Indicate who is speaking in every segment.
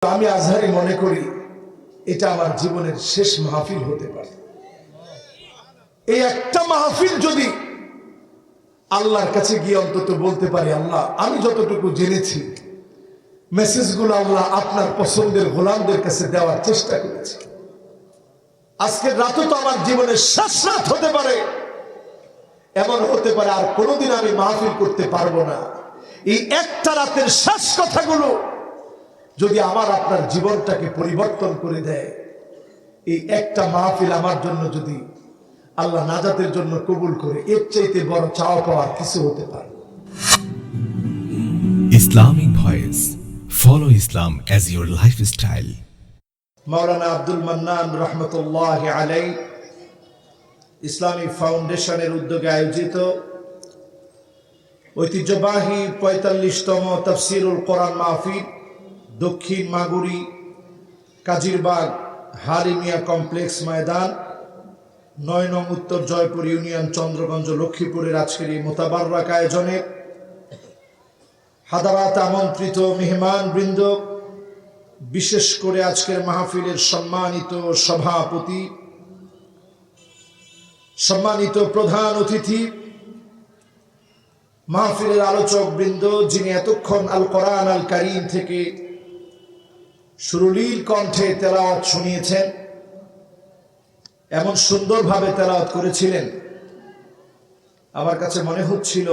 Speaker 1: আমি আজহারি মনে করি এটা আমার জীবনের শেষ মাহফিল হতে পারে। এই একটা মাহফিল যদি আল্লাহর কাছে গিয়ে অন্তত বলতে পারি, আল্লাহ আমি যতটুকু জেনেছি মেসেজগুলো আল্লাহ আপনার পছন্দের গোলামদের কাছে দেওয়ার চেষ্টা করেছি। আজকের রাতও তো আমার জীবনের শেষ রাত হতে পারে, এমন হতে পারে আর কোনোদিন আমি মাহফিল করতে পারবো না। এই একটা রাতের শেষ কথাগুলো যদি আমার আপনার জীবনটাকে পরিবর্তন করে দেয়, এই একটা মাহফিল আমার জন্য যদি আল্লাহ নাজাতের জন্য কবুল করে, এর চাইতে বড় চাওয়া পাওয়ার কিছু হতে পারে।
Speaker 2: Islamic Voice. Follow Islam as your lifestyle.
Speaker 1: মাওলানা আব্দুল মান্নান রহমতুল্লাহ আলাই ইসলামিক ফাউন্ডেশনের উদ্যোগে আয়োজিত ঐতিহ্যবাহী ৪৫তম তাফসিরুল কোরআন মাহফিল দক্ষিণ মাগুরি কাজিরবাগ হালিমিয়া কমপ্লেক্স ময়দান ৯ নং উত্তর জয়পুর ইউনিয়ন চন্দ্রগঞ্জ লক্ষ্মীপুরের আজকের এই মোতাবাররাক আয়োজনে হাদারাত আমন্ত্রিত মেহমান বৃন্দ, বিশেষ করে আজকের মাহফিলের সম্মানিত সভাপতি, সম্মানিত প্রধান অতিথি, মাহফিলের আলোচক বৃন্দ, যিনি এতক্ষণ আল কোরআন আল কারীম থেকে সুরলীল কণ্ঠে তেলাওয়াত শুনিয়েছেন, এমন সুন্দরভাবে তেলাওয়াত করেছিলেন, আমার কাছে মনে হচ্ছিল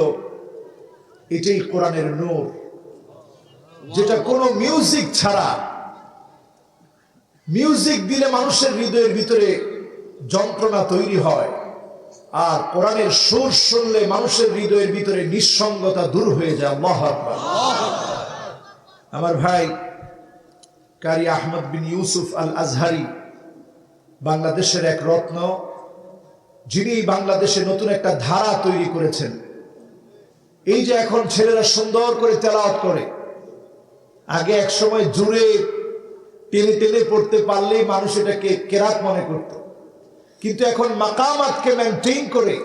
Speaker 1: এটাই কোরআনের নূর, যেটা কোনো মিউজিক ছাড়া, মিউজিক দিলে মানুষের হৃদয়ের ভিতরে যন্ত্রণা তৈরি হয়, আর কোরআনের সুর শুনলে মানুষের হৃদয়ের ভিতরে নিঃসঙ্গতা দূর হয়ে যায়। আল্লাহু আকবার। আমার ভাই কারি আহমদ বিন ইউসুফ আল আজহারি বাংলাদেশের এক রত্ন, যিনি বাংলাদেশে নতুন একটা ধারা তৈরি করেছেন। এই যে এখন ছেলেরা সুন্দর করে তেলাওয়াত করে, আগে এক সময় জুড়ে টেনে টেনে পড়তে পারলেই মানুষ এটাকে কেরাত মনে করত, কিন্তু এখন মাকামাতকে মেনটেইন করে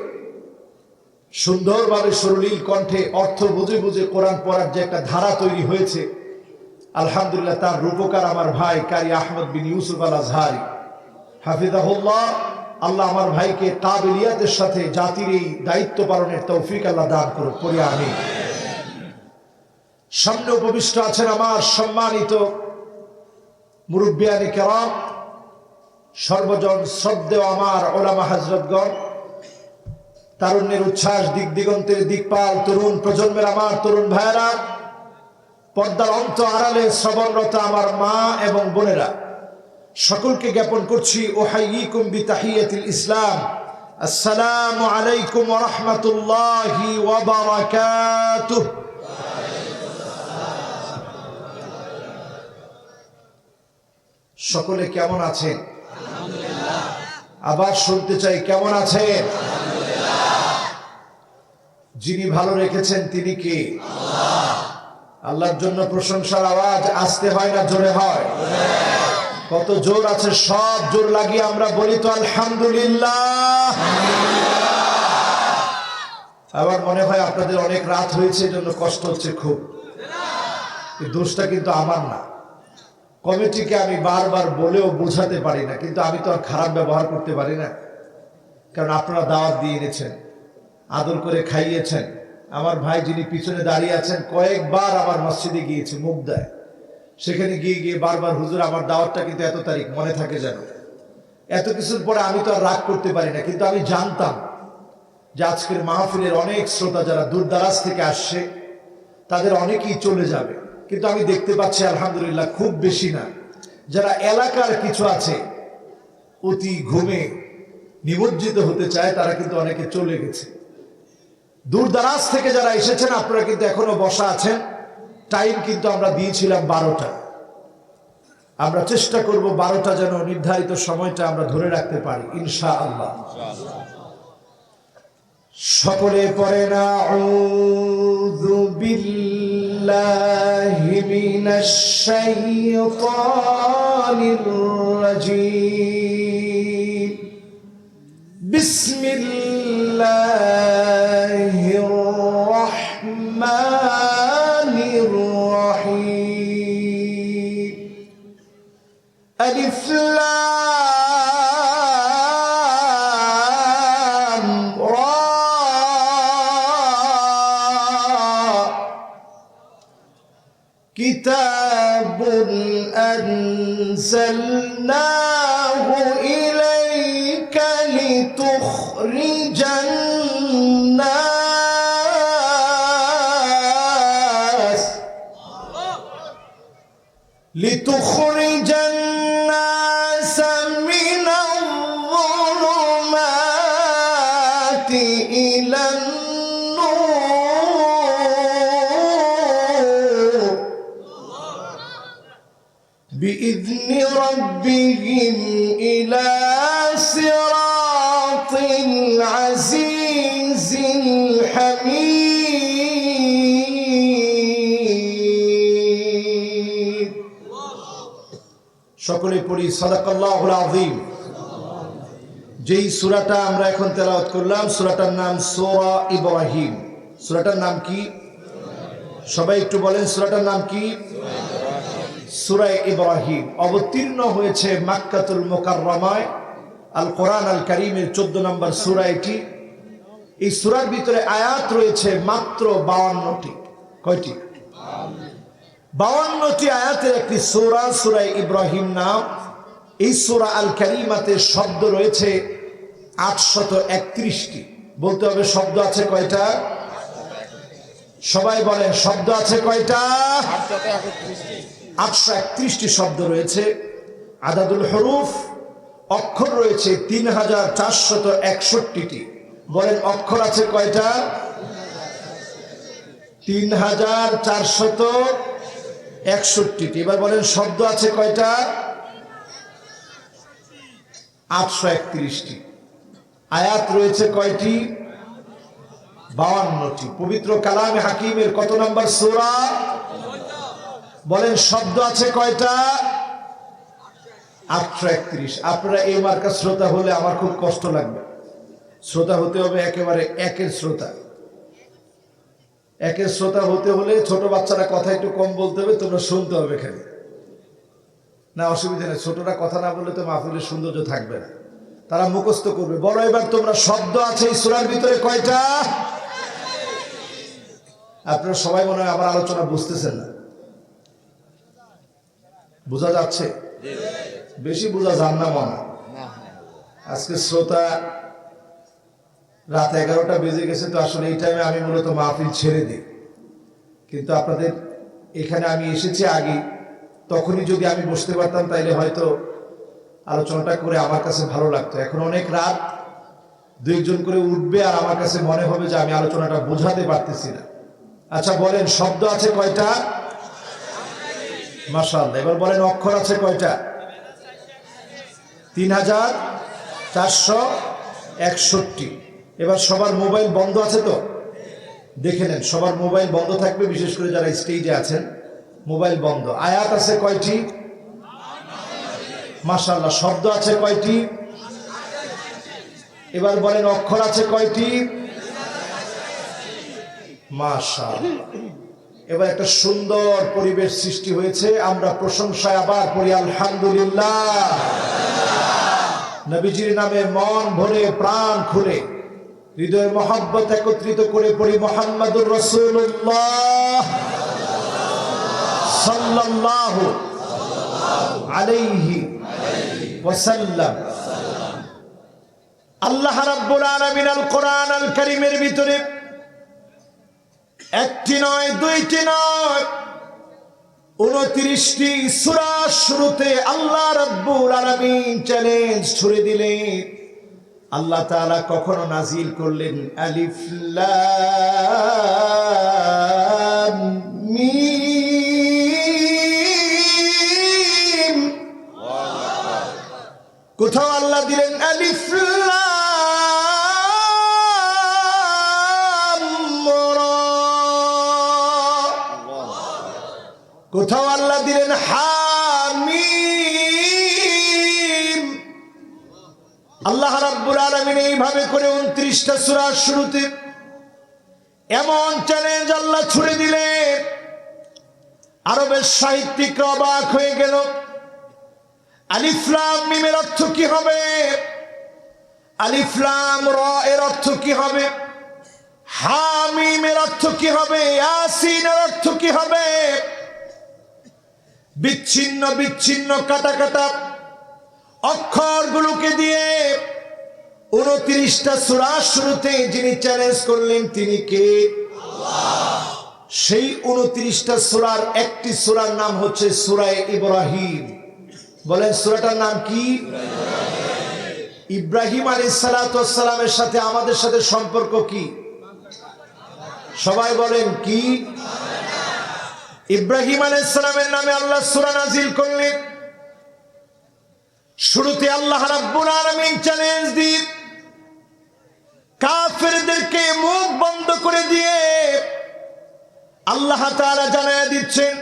Speaker 1: সুন্দরভাবে সুরলীল কণ্ঠে অর্থ বুঝে বুঝে কোরআন পড়ার যে একটা ধারা তৈরি হয়েছে, আলহামদুলিল্লাহ তার রূপকার আমার ভাই কারি আহমদ বিন ইউসুফ আল আজহারি হাফিজাহুল্লাহ। আল্লাহ আমার ভাইকে কাবিলিয়াতের সাথে জাতির এই দায়িত্ব পালনের তৌফিক আল্লাহ দান করুক, পড়ি আমিন। সামনে উপবিষ্ট আছেন আমার সম্মানিত মুরব্বিয়ানে কেরাম, সর্বজন শ্রদ্ধেয় আমার ওলামা হযরতগণ, তারুণ্যের উচ্ছ্বাস, দিক দিগন্তের দিকপাল তরুণ প্রজন্মের আমার তরুণ ভাইয়েরা, পর্দার অন্ত আড়ালে শ্রবণরত আমার মা এবং বোনেরা, সকলকে জ্ঞাপন করছি উহাইয়িকুম বিতাহিয়াতিল ইসলাম, আসসালামু আলাইকুম ওয়া রাহমাতুল্লাহি ওয়া বারাকাতুহু। সকলে কেমন আছেন? আবার শুনতে চাই, কেমন আছেন? যিনি ভালো রেখেছেন তিনি কে? আল্লাহর জন্য প্রশংসার আওয়াজ আসতে হয় না জোরে হয়? কত জোর আছে, সব জোর লাগিয়ে আমরা বলি তো আলহামদুলিল্লাহ। আবার মনে হয় আপনাদের অনেক রাত হয়েছে, এজন্য কষ্ট হচ্ছে খুব। এই দোষটা কিন্তু আমার না, কমিটিকে আমি বারবার বলেও বোঝাতে পারি না, কিন্তু আমি তো আর খারাপ ব্যবহার করতে পারি না, কারণ আপনারা দাওয়াত দিয়ে এনেছেন, আদর করে খাইয়েছেন। আমার ভাই যিনি পিছনে দাঁড়িয়ে আছেন কয়েকবার আমার মসজিদে গিয়েছে মুগদায়, সেখানে গিয়ে গিয়ে বারবার হুজুর আমার দাওয়াতটা কিন্তু এত তারিখ মনে থাকে যেন। এত কিছুর পরে আমি তো আর রাগ করতে পারি না, কিন্তু আমি জানতাম যে আজকের মাহফিলের অনেক শ্রোতা যারা দূর দারাজ থেকে আসছে তাদের অনেকেই চলে যাবে, কিন্তু আমি দেখতে পাচ্ছি আলহামদুলিল্লাহ খুব বেশি না। যারা এলাকার কিছু আছে অতি ঘুমে নিমজ্জিত হতে চায় তারা কিন্তু অনেকে চলে গেছে। দূর দারাজ থেকে যারা এসেছেন আপনারা কিন্তু এখনো বসা আছেন। টাইম কিন্তু আমরা দিয়েছিলাম 12টা, আমরা চেষ্টা করব 12টা যেন নির্ধারিত সময়টা আমরা ধরে রাখতে পারি ইনশাআল্লাহ। সকলে পড়েন আউযু বিল্লাহি মিনাশ শাইতানির রাজীম, বিসমিল্লাহির রাহমানির রাহিম। আলিফ লাম রা কিতাবুন আনজালনাহু ইলাইকা লিতুখরিজান নাস মিনাল-যুলুমাতি ইলান-নূর বিইذনি রাব্বিহিম ইলা সিরাতিল আজিজিল হামিদ। সকলে পড়ি সাদাকাল্লাহুল আযীম। যেই সূরাটা আমরা এখন তেলাওয়াত করলাম সূরাটার নাম সূরা ইব্রাহিম। সূরাটার নাম কি? সবাই একটু বলেন সূরাটার নাম কি? সূরা ইব্রাহিম। অবতীর্ণ হয়েছে মক্কাতুল মুকাররমায়। আল কোরআন আল কারীমের 14 নম্বর সূরা এটি। এই সূরার ভিতরে আয়াত রয়েছে মাত্র 52টি। কয়টি? 52টি আয়াতের একটি সূরা সূরা ইব্রাহিম নাম। এই সূরা আল কারীমাতে শব্দ রয়েছে 831টি। বলতে হবে শব্দ আছে কয়টা? সবাই বলেন শব্দ আছে কয়টা? 831টি শব্দ রয়েছে। আদাদুল হরুফ অক্ষর রয়েছে 3461টি। বলেন অক্ষর আছে কয়টা? 3461টি। এবার বলেন শব্দ আছে কয়টা? 831টি। আয়াত রয়েছে কয়টি? 52টি। পবিত্র কালামে হাকিমের কত নম্বর সূরা? বলেন শব্দ আছে কয়টা? 831। আপনারা এই মার্কা শ্রোতা হলে আমার খুব কষ্ট লাগবে। শ্রোতা হতে হবে একেবারে একের শ্রোতা। একের শ্রোতা হতে হলে ছোট বাচ্চারা কথা একটু কম বলতে হবে, তোমরা শুনতে হবে খালি। না অসুবিধা নেই, ছোটরা কথা না বললে তো মাহফিলের সৌন্দর্য থাকবে না। তারা মুখস্থ করবে। বলো এবার তোমরা শব্দ আছে এই সূরার ভিতরে কয়টা? আপনারা সবাই মনে হয় আমার আলোচনা বুঝতেছেন না। বোঝা যাচ্ছে? বেশি বোঝা যান না মনে। আজকে শ্রোতা রাত 11টা বেজে গেছে, তো আসলে এই টাইমে আমি মূলত মাহফিল ছেড়ে দিই। কিন্তু আপনাদের এখানে আমি এসেছি আগে, তখনই যদি আমি বসতে পারতাম তাইলে হয়তো আলোচনাটা করে আমার কাছে ভালো লাগতো। এখন অনেক রাত, 2জন করে উঠবে আর আমার কাছে মনে হবে যে আমি আলোচনাটা বোঝাতে পারতেছি না। আচ্ছা বলেন শব্দ আছে কয়টা? মাশাআল্লাহ। এবার বলেন অক্ষর আছে কয়টা? 3461। এবার সবার মোবাইল বন্ধ আছে তো? দেখে নেন সবার মোবাইল বন্ধ থাকবে, বিশেষ করে যারা স্টেজে আছেন মোবাইল বন্ধ। আয়াত আছে কয়টি? মাশাআল্লাহ। শব্দ আছে কয়টি? এবার বলেন অক্ষর আছে কয়টি? মাশাআল্লাহ। এবার একটা সুন্দর পরিবেশ সৃষ্টি হয়েছে। আমরা প্রশংসায় আবার পড়ি আলহামদুলিল্লাহ। নবীজির নামে মন ভরে প্রাণ খুলে হৃদয়ের মহব্বত একত্রিত করে পড়ি মুহাম্মাদুর রাসূলুল্লাহ সাল্লাল্লাহু আলাইহি ওয়াসাল্লাম। আল্লাহ রাব্বুল আলামিন আল কোরআন আল কারীমের ভিতরে একটি নয়, দুইটি নয়, 29টি সূরা শুরুতে আল্লাহ রাব্বুল আলামিন চ্যালেঞ্জ ছুড়ে দিলেন। আল্লাহ তাআলা কখনো নাজিল করলেন আলিফ লাম মিম, কোথাও আল্লাহ দিলেন আলিফ লাম রা, কোথাও আল্লাহ দিলেন হামিম। আল্লাহ রাব্বুল আলামিন এইভাবে করে 29টা সূরার শুরুতে এমন চ্যালেঞ্জ আল্লাহ ছুড়ে দিলেন, আরবের সাহিত্যিকরা অবাক হয়ে গেল। আলিফ লাম মিমের অর্থ কি হবে? আলিফ লাম র এর অর্থ কি হবে? হামিমের অর্থ কি হবে? ইয়াসিনের অর্থ কি হবে? বিচ্ছিন্ন বিচ্ছিন্ন কাটা কাটা অক্ষরগুলোকে দিয়ে 29টা সূরা শুরুতে যিনি চ্যালেঞ্জ করলেন তিনি কে? সেই 29টা সূরার একটি সূরার নাম হচ্ছে সূরা ইব্রাহিম। বলেন সূরাটার নাম কি? ইব্রাহিম আলাইহিস সালাতু ওয়াস সালামের সাথে আমাদের সাথে সম্পর্ক কি? সবাই বলেন কি? ইব্রাহিম আলাইহিস সালামের নামে আল্লাহ সূরা নাযিল করলেন। শুরুতে আল্লাহ রাব্বুল আলামিন চ্যালেঞ্জ দিয়ে কাফেরদেরকে মুখ বন্ধ করে দিয়ে আল্লাহ তাআলা জানায়া দিচ্ছেন,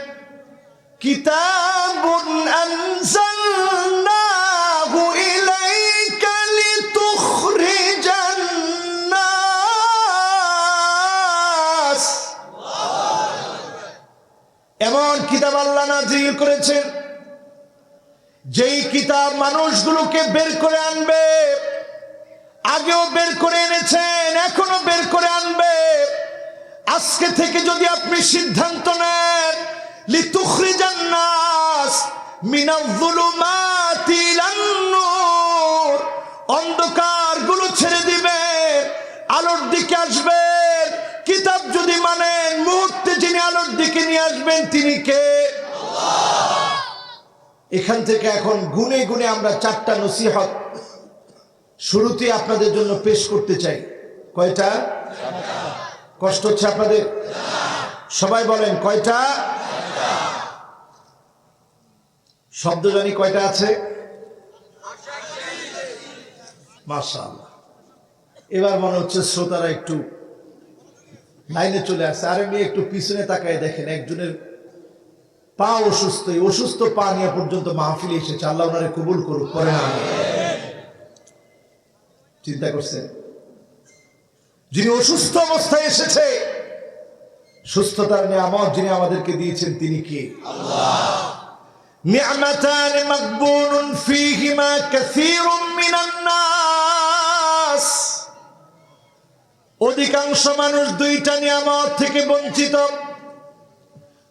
Speaker 1: কিতাবুন আনজালনাহু ইলাইকা লিতুখরিজান নাস। এমন কিতাব আল্লাহ নাযিল করেছেন যেই কিতাব মানুষগুলোকে বের করে আনবে। আগেও বের করে এনেছেন, এখনো বের করে আনবে। আজকে থেকে যদি আপনি সিদ্ধান্ত নেন লিতুখরিজান নাস মিনাল যুলুমাতি ইলান নূর, অন্ধকারগুলো ছেড়ে দিবেন, আলোর দিকে আসবেন। কিতাব যদি মানেন, মুহূর্তে যিনি আলোর দিকে নিয়ে আসবেন তিনি কে? এখান থেকে এখন গুনে গুনে আমরা 4টা নসিহত শুরুতে আপনাদের জন্য পেশ করতে চাই। কয়টা? কষ্ট হচ্ছে আপনাদের? সবাই বলেন কয়টা? শব্দ জানি কয়টা আছে? মাশাআল্লাহ। এবার মনে হচ্ছে শ্রোতারা একটু লাইনে চলে আসছে। আরে মেয়ে একটু পিছনে তাকায় দেখেন, একজনের পা অসুস্থ, এই অসুস্থ পা নিয়ে পর্যন্ত মাহফিলে এসেছে। আল্লাহ ওনারে কবুল করুক, করে না। চিন্তা করছেন, যিনি অসুস্থ অবস্থায় এসেছে, সুস্থতার নিয়ামত যিনি আমাদেরকে দিয়েছেন তিনি কে? আল্লাহ। নি'মাতান মাকবুনুন ফীহিমা কাসীরুম মিনান নাস। অধিকাংশ মানুষ 2টা নিয়ামত থেকে বঞ্চিত।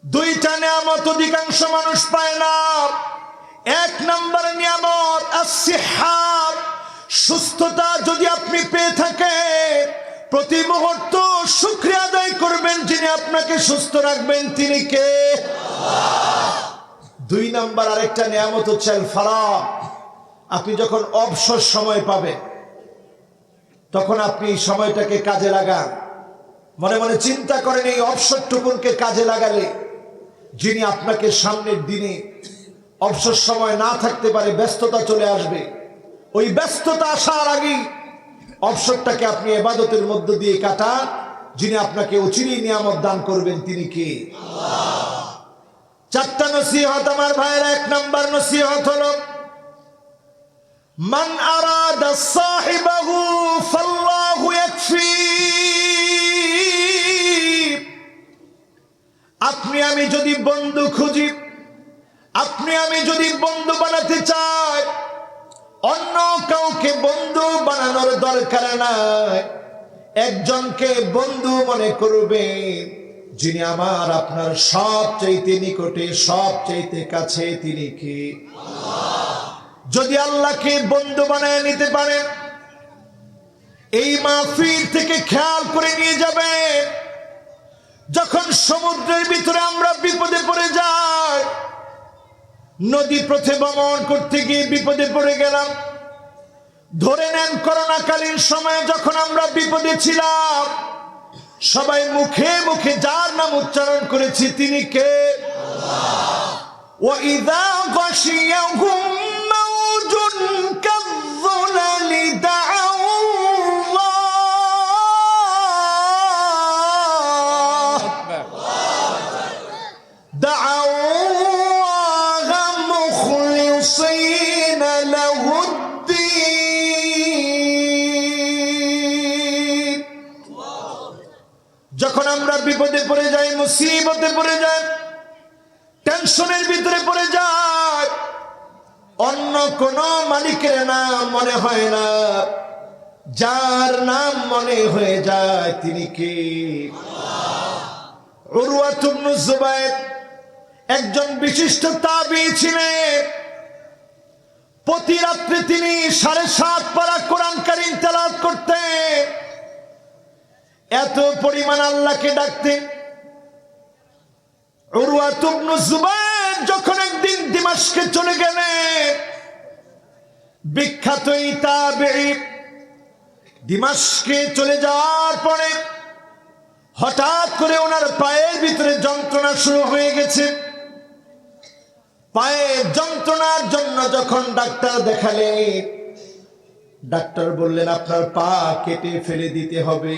Speaker 1: 2টা নিয়ামত অধিকাংশ মানুষ পায় না। 1 নম্বর নিয়ামত আস-সিহ্হা, সুস্থতা যদি আপনি পেয়ে থাকেন, প্রতি মুহূর্ত শুকরিয়া আদায় করবেন যিনি আপনাকে সুস্থ রাখবেন তিনি কে? আল্লাহ। 2 নম্বর আরেকটা নিয়ামত হচ্ছে আল ফারাগ। আপনি যখন অবসর সময় পাবেন তখন আপনি এই সময়টাকে কাজে লাগান। মনে মনে চিন্তা করেন এই অবসরটুকুনকে কাজে লাগালে যিনি আপনাকে সামনের দিনে অবসর সময় না থাকতে পারে, ব্যস্ততা চলে আসবে, ওই ব্যস্ততা আসার আগে অবসরটাকে আপনি ইবাদতের মধ্য দিয়ে কাটান, যিনি আপনাকে অচিরেই নিয়ামত দান করবেন তিনি কে? আল্লাহ। 4টা নসিহত আমার ভাইয়েরা। 1 নম্বর নসিহত হলো মান আরাদা সাহিবাহু ফাল্লাহু ইয়াকফি। আপনি আমি যদি বন্ধু খুঁজি, আপনি আমি যদি বন্ধু বানাতে চাই, অন্য কাউকে বন্ধু বানানোর দরকার নাই। একজনকে বন্ধু মনে করবেন যিনি আমার আপনার সবচাইতে নিকটে, সবচাইতে কাছে, তিনি কে? আল্লাহ। যদি আল্লাহকে বন্ধু বানায় নিতে পারেন, এই মাহফিল থেকে খেয়াল করে নিয়ে যাবেন, যখন সমুদ্রের ভিতরে আমরা বিপদে পড়ে যাই, নদী পথে ভ্রমণ করতে গিয়ে বিপদে পড়ে গেলাম, ধরে নেন করোনাকালীন সময়ে যখন আমরা বিপদে ছিলাম, সবাই মুখে মুখে যার নাম উচ্চারণ করেছি তিনি কে? আল্লাহ। ওয়া ইযা গাশিয়াহুম মাওজুন কাযযুলালি দা'উ আল্লাহ দা'উল্লাহ মুখলিসিনা লাহুদ্দীন। যখন আমরা বিপদে পড়ে যাই, মুসিবতে পড়ে যাই, টেনশনের ভিতরে পড়ে যায়, অন্য কোনো মালিকের নাম মনে হয় না, যার নাম মনে হয়ে যায় তিনি কে? উরওয়া ইবনে যুবাইর একজন বিশিষ্ট তাবী ছিলেন। প্রতি রাত্রে তিনি 7.5 পারা কোরআন কারীম তেলাওয়াত করতেন। এত পরিমাণ আল্লাহকে ডাকতেন। উরওয়া ইবনে যুবাইর যখন একদিন দিমাশকে চলে গেলেন, বিখ্যাত এই তাবেঈ দিমাশকে চলে যাওয়ার পরে হঠাৎ করে ওনার পায়ের ভিতরে যন্ত্রণা শুরু হয়ে গেছে। পায়ের যন্ত্রণার জন্য যখন ডাক্তার দেখালেন, ডাক্তার বললেন আপনার পা কেটে ফেলে দিতে হবে,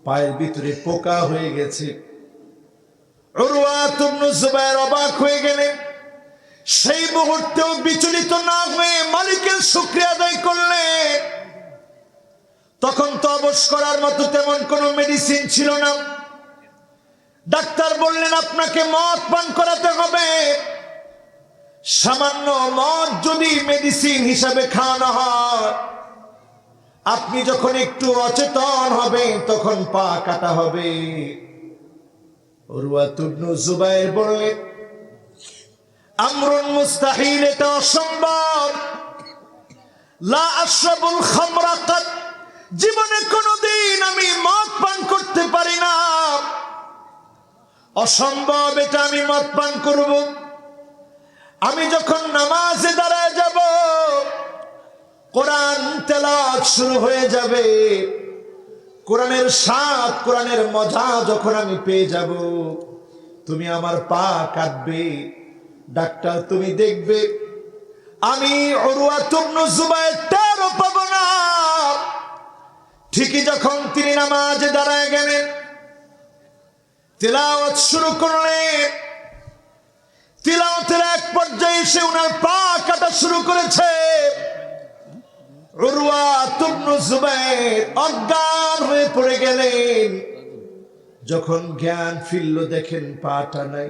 Speaker 1: পায়ের ভিতরে পোকা হয়ে গেছে। উরওয়া ইবনে যুবাইর অবাক হয়ে গেলেন। সেই মুহূর্তেও বিচলিত না হয়ে মালিকের শুকরিয়া আদায় করলেন। তখন তো অবশ করার মতো তেমন কোনো মেডিসিন ছিল না। ডাক্তার বললেন আপনাকে মদ পান করাতে হবে। সামান্য মদ যদি মেডিসিন হিসাবে খাওয়ানো হয়, আপনি যখন একটু অচেতন হবেন তখন পা কাটা হবে। উরওয়া ইবনে যুবাইর বললেন আমরুন মুস্তাহিল, এটা অসম্ভব। লা আশরাবুল খামরা কাত, জীবনে কোনোদিন আমি মদ পান করতে পারি না। অসম্ভব, এটা আমি মদ পান করব। আমি যখন নামাজে দাঁড়ায় যাব, কোরআন তেলাওয়াত শুরু হয়ে যাবে, কোরআনের স্বাদ, কোরআনের মজা যখন আমি পেয়ে যাব, তুমি আমার পা কাটবে। ডাক্তার তুমি দেখবে আমি উরওয়া ইবনে যুবাইর টেরও পাবো না। ঠিকই যখন তিনি নামাজে দাঁড়ায় গেলেন, তিলাওয়াত শুরু করলেন, তিলাওয়াতের এক পর্যায়ে এসে ওনার পা কাটা শুরু করেছে। উরওয়া ইবনে যুবাইর অজ্ঞান হয়ে পড়ে গেলেন। যখন জ্ঞান ফিরল দেখেন পাটা নাই।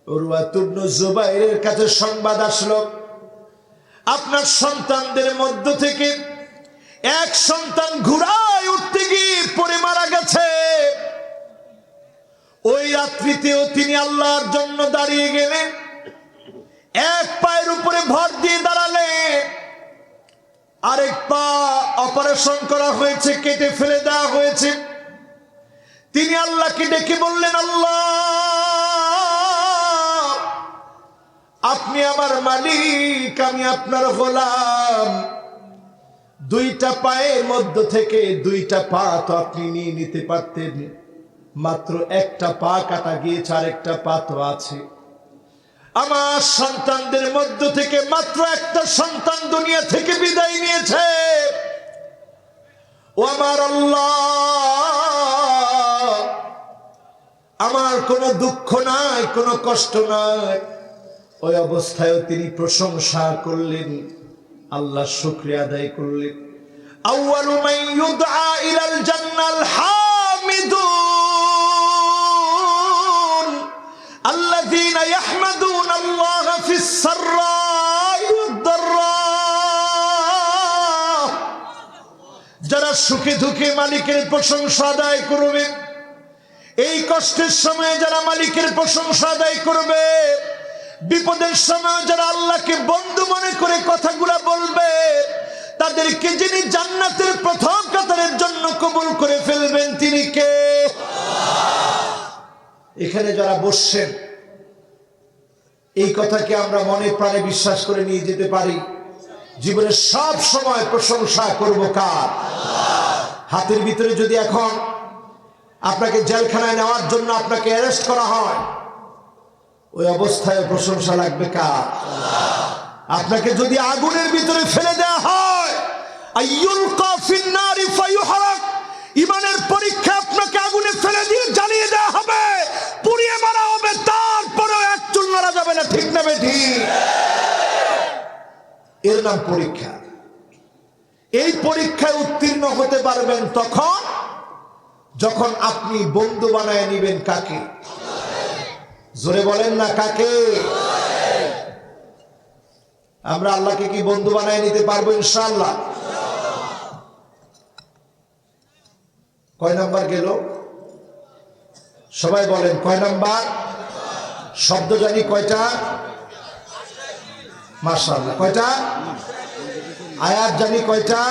Speaker 1: উরওয়া ইবনে যুবাইরের কাছে সংবাদ আসলো, আপনার সন্তানদের মধ্য থেকে এক সন্তান ঘোড়ায় উঠতে গিয়ে পড়ে মারা গেছে। ওই রাত্রিতেও তিনি আল্লাহর জন্য দাঁড়িয়ে গেলেন, এক পায়ের উপরে ভর দিয়ে দাঁড়ালেন। আরেক পা অপারেশন করা হয়েছে, কেটে ফেলে দেওয়া হয়েছে। তিনি আল্লাহকে ডেকে বললেন, আল্লাহ আপনি আমার মালিক, আমি আপনার গোলাম। দুইটা পায়ের মধ্য থেকে দুইটা পা তো আপনি নিয়ে নিতে পারতেন, মাত্র একটা পা কাটা গিয়েছে, আরেকটা পা তো আছে। আমার সন্তানদের মধ্য থেকে মাত্র একটা সন্তান দুনিয়া থেকে বিদায় নিয়েছে। ও আমার আল্লাহ, আমার কোনো দুঃখ নাই, কোনো কষ্ট নাই। ওই অবস্থায়ও তিনি প্রশংসা করলেন, আল্লাহ শুকরিয়া আদায় করলেন। আউয়ালু মান ইউদআ ইলাল জান্নাল হামিদুন আল্লাযীনা ইয়াহমাদুনা আল্লাহ ফিস সাররাই ওয়াদ দাররা, যারা সুখে দুঃখে মালিকের প্রশংসা আদায় করবে। এই কষ্টের সময় যারা মালিকের প্রশংসা আদায় করবে, বিপদের সময় যারা আল্লাহকে বন্ধু মনে করে কথাগুলো বলবে, তাদেরকে যিনি জান্নাতের প্রথম কাতারের জন্য কবুল করে ফেলবেন তিনি কে? এখানে যারা বসছেন, এই কথাকে আমরা মনে প্রাণে বিশ্বাস করে নিয়ে যেতে পারি। জীবনের সব সময় প্রশংসা করব কার? হাতের ভিতরে যদি এখন আপনাকে জেলখানায় নেওয়ার জন্য আপনাকে অ্যারেস্ট করা হয়, ওই অবস্থায় প্রশংসা লাগবে কার? আপনাকে যদি আগুনের ভিতরে ফেলে দেওয়া হয়, আইয়ুলকা ফিন্নারি ফায়ুহরাক, ঈমানের পরীক্ষা আপনাকে আগুনে ফেলে দিয়ে জ্বালিয়ে দেওয়া হবে, পুড়িয়ে মারা হবে, তারপরেও এক চুল নাড়া যাবে না। ঠিক না বেঠিক? এর নাম পরীক্ষা। এই পরীক্ষায় উত্তীর্ণ হতে পারবেন তখন যখন আপনি বন্ধু বানায় নিবেন কাকে? জোরে বলেন না কাকে? আমরা আল্লাহকে কি বন্ধু বানায় নিতে পারবো ইনশাআল্লাহ? কয় নাম্বার গেল সবাই বলেন, কয় নাম্বার? শব্দ জানি কয়টা? মাশাআল্লাহ। কয়টা? আয়াত জানি কয়টা?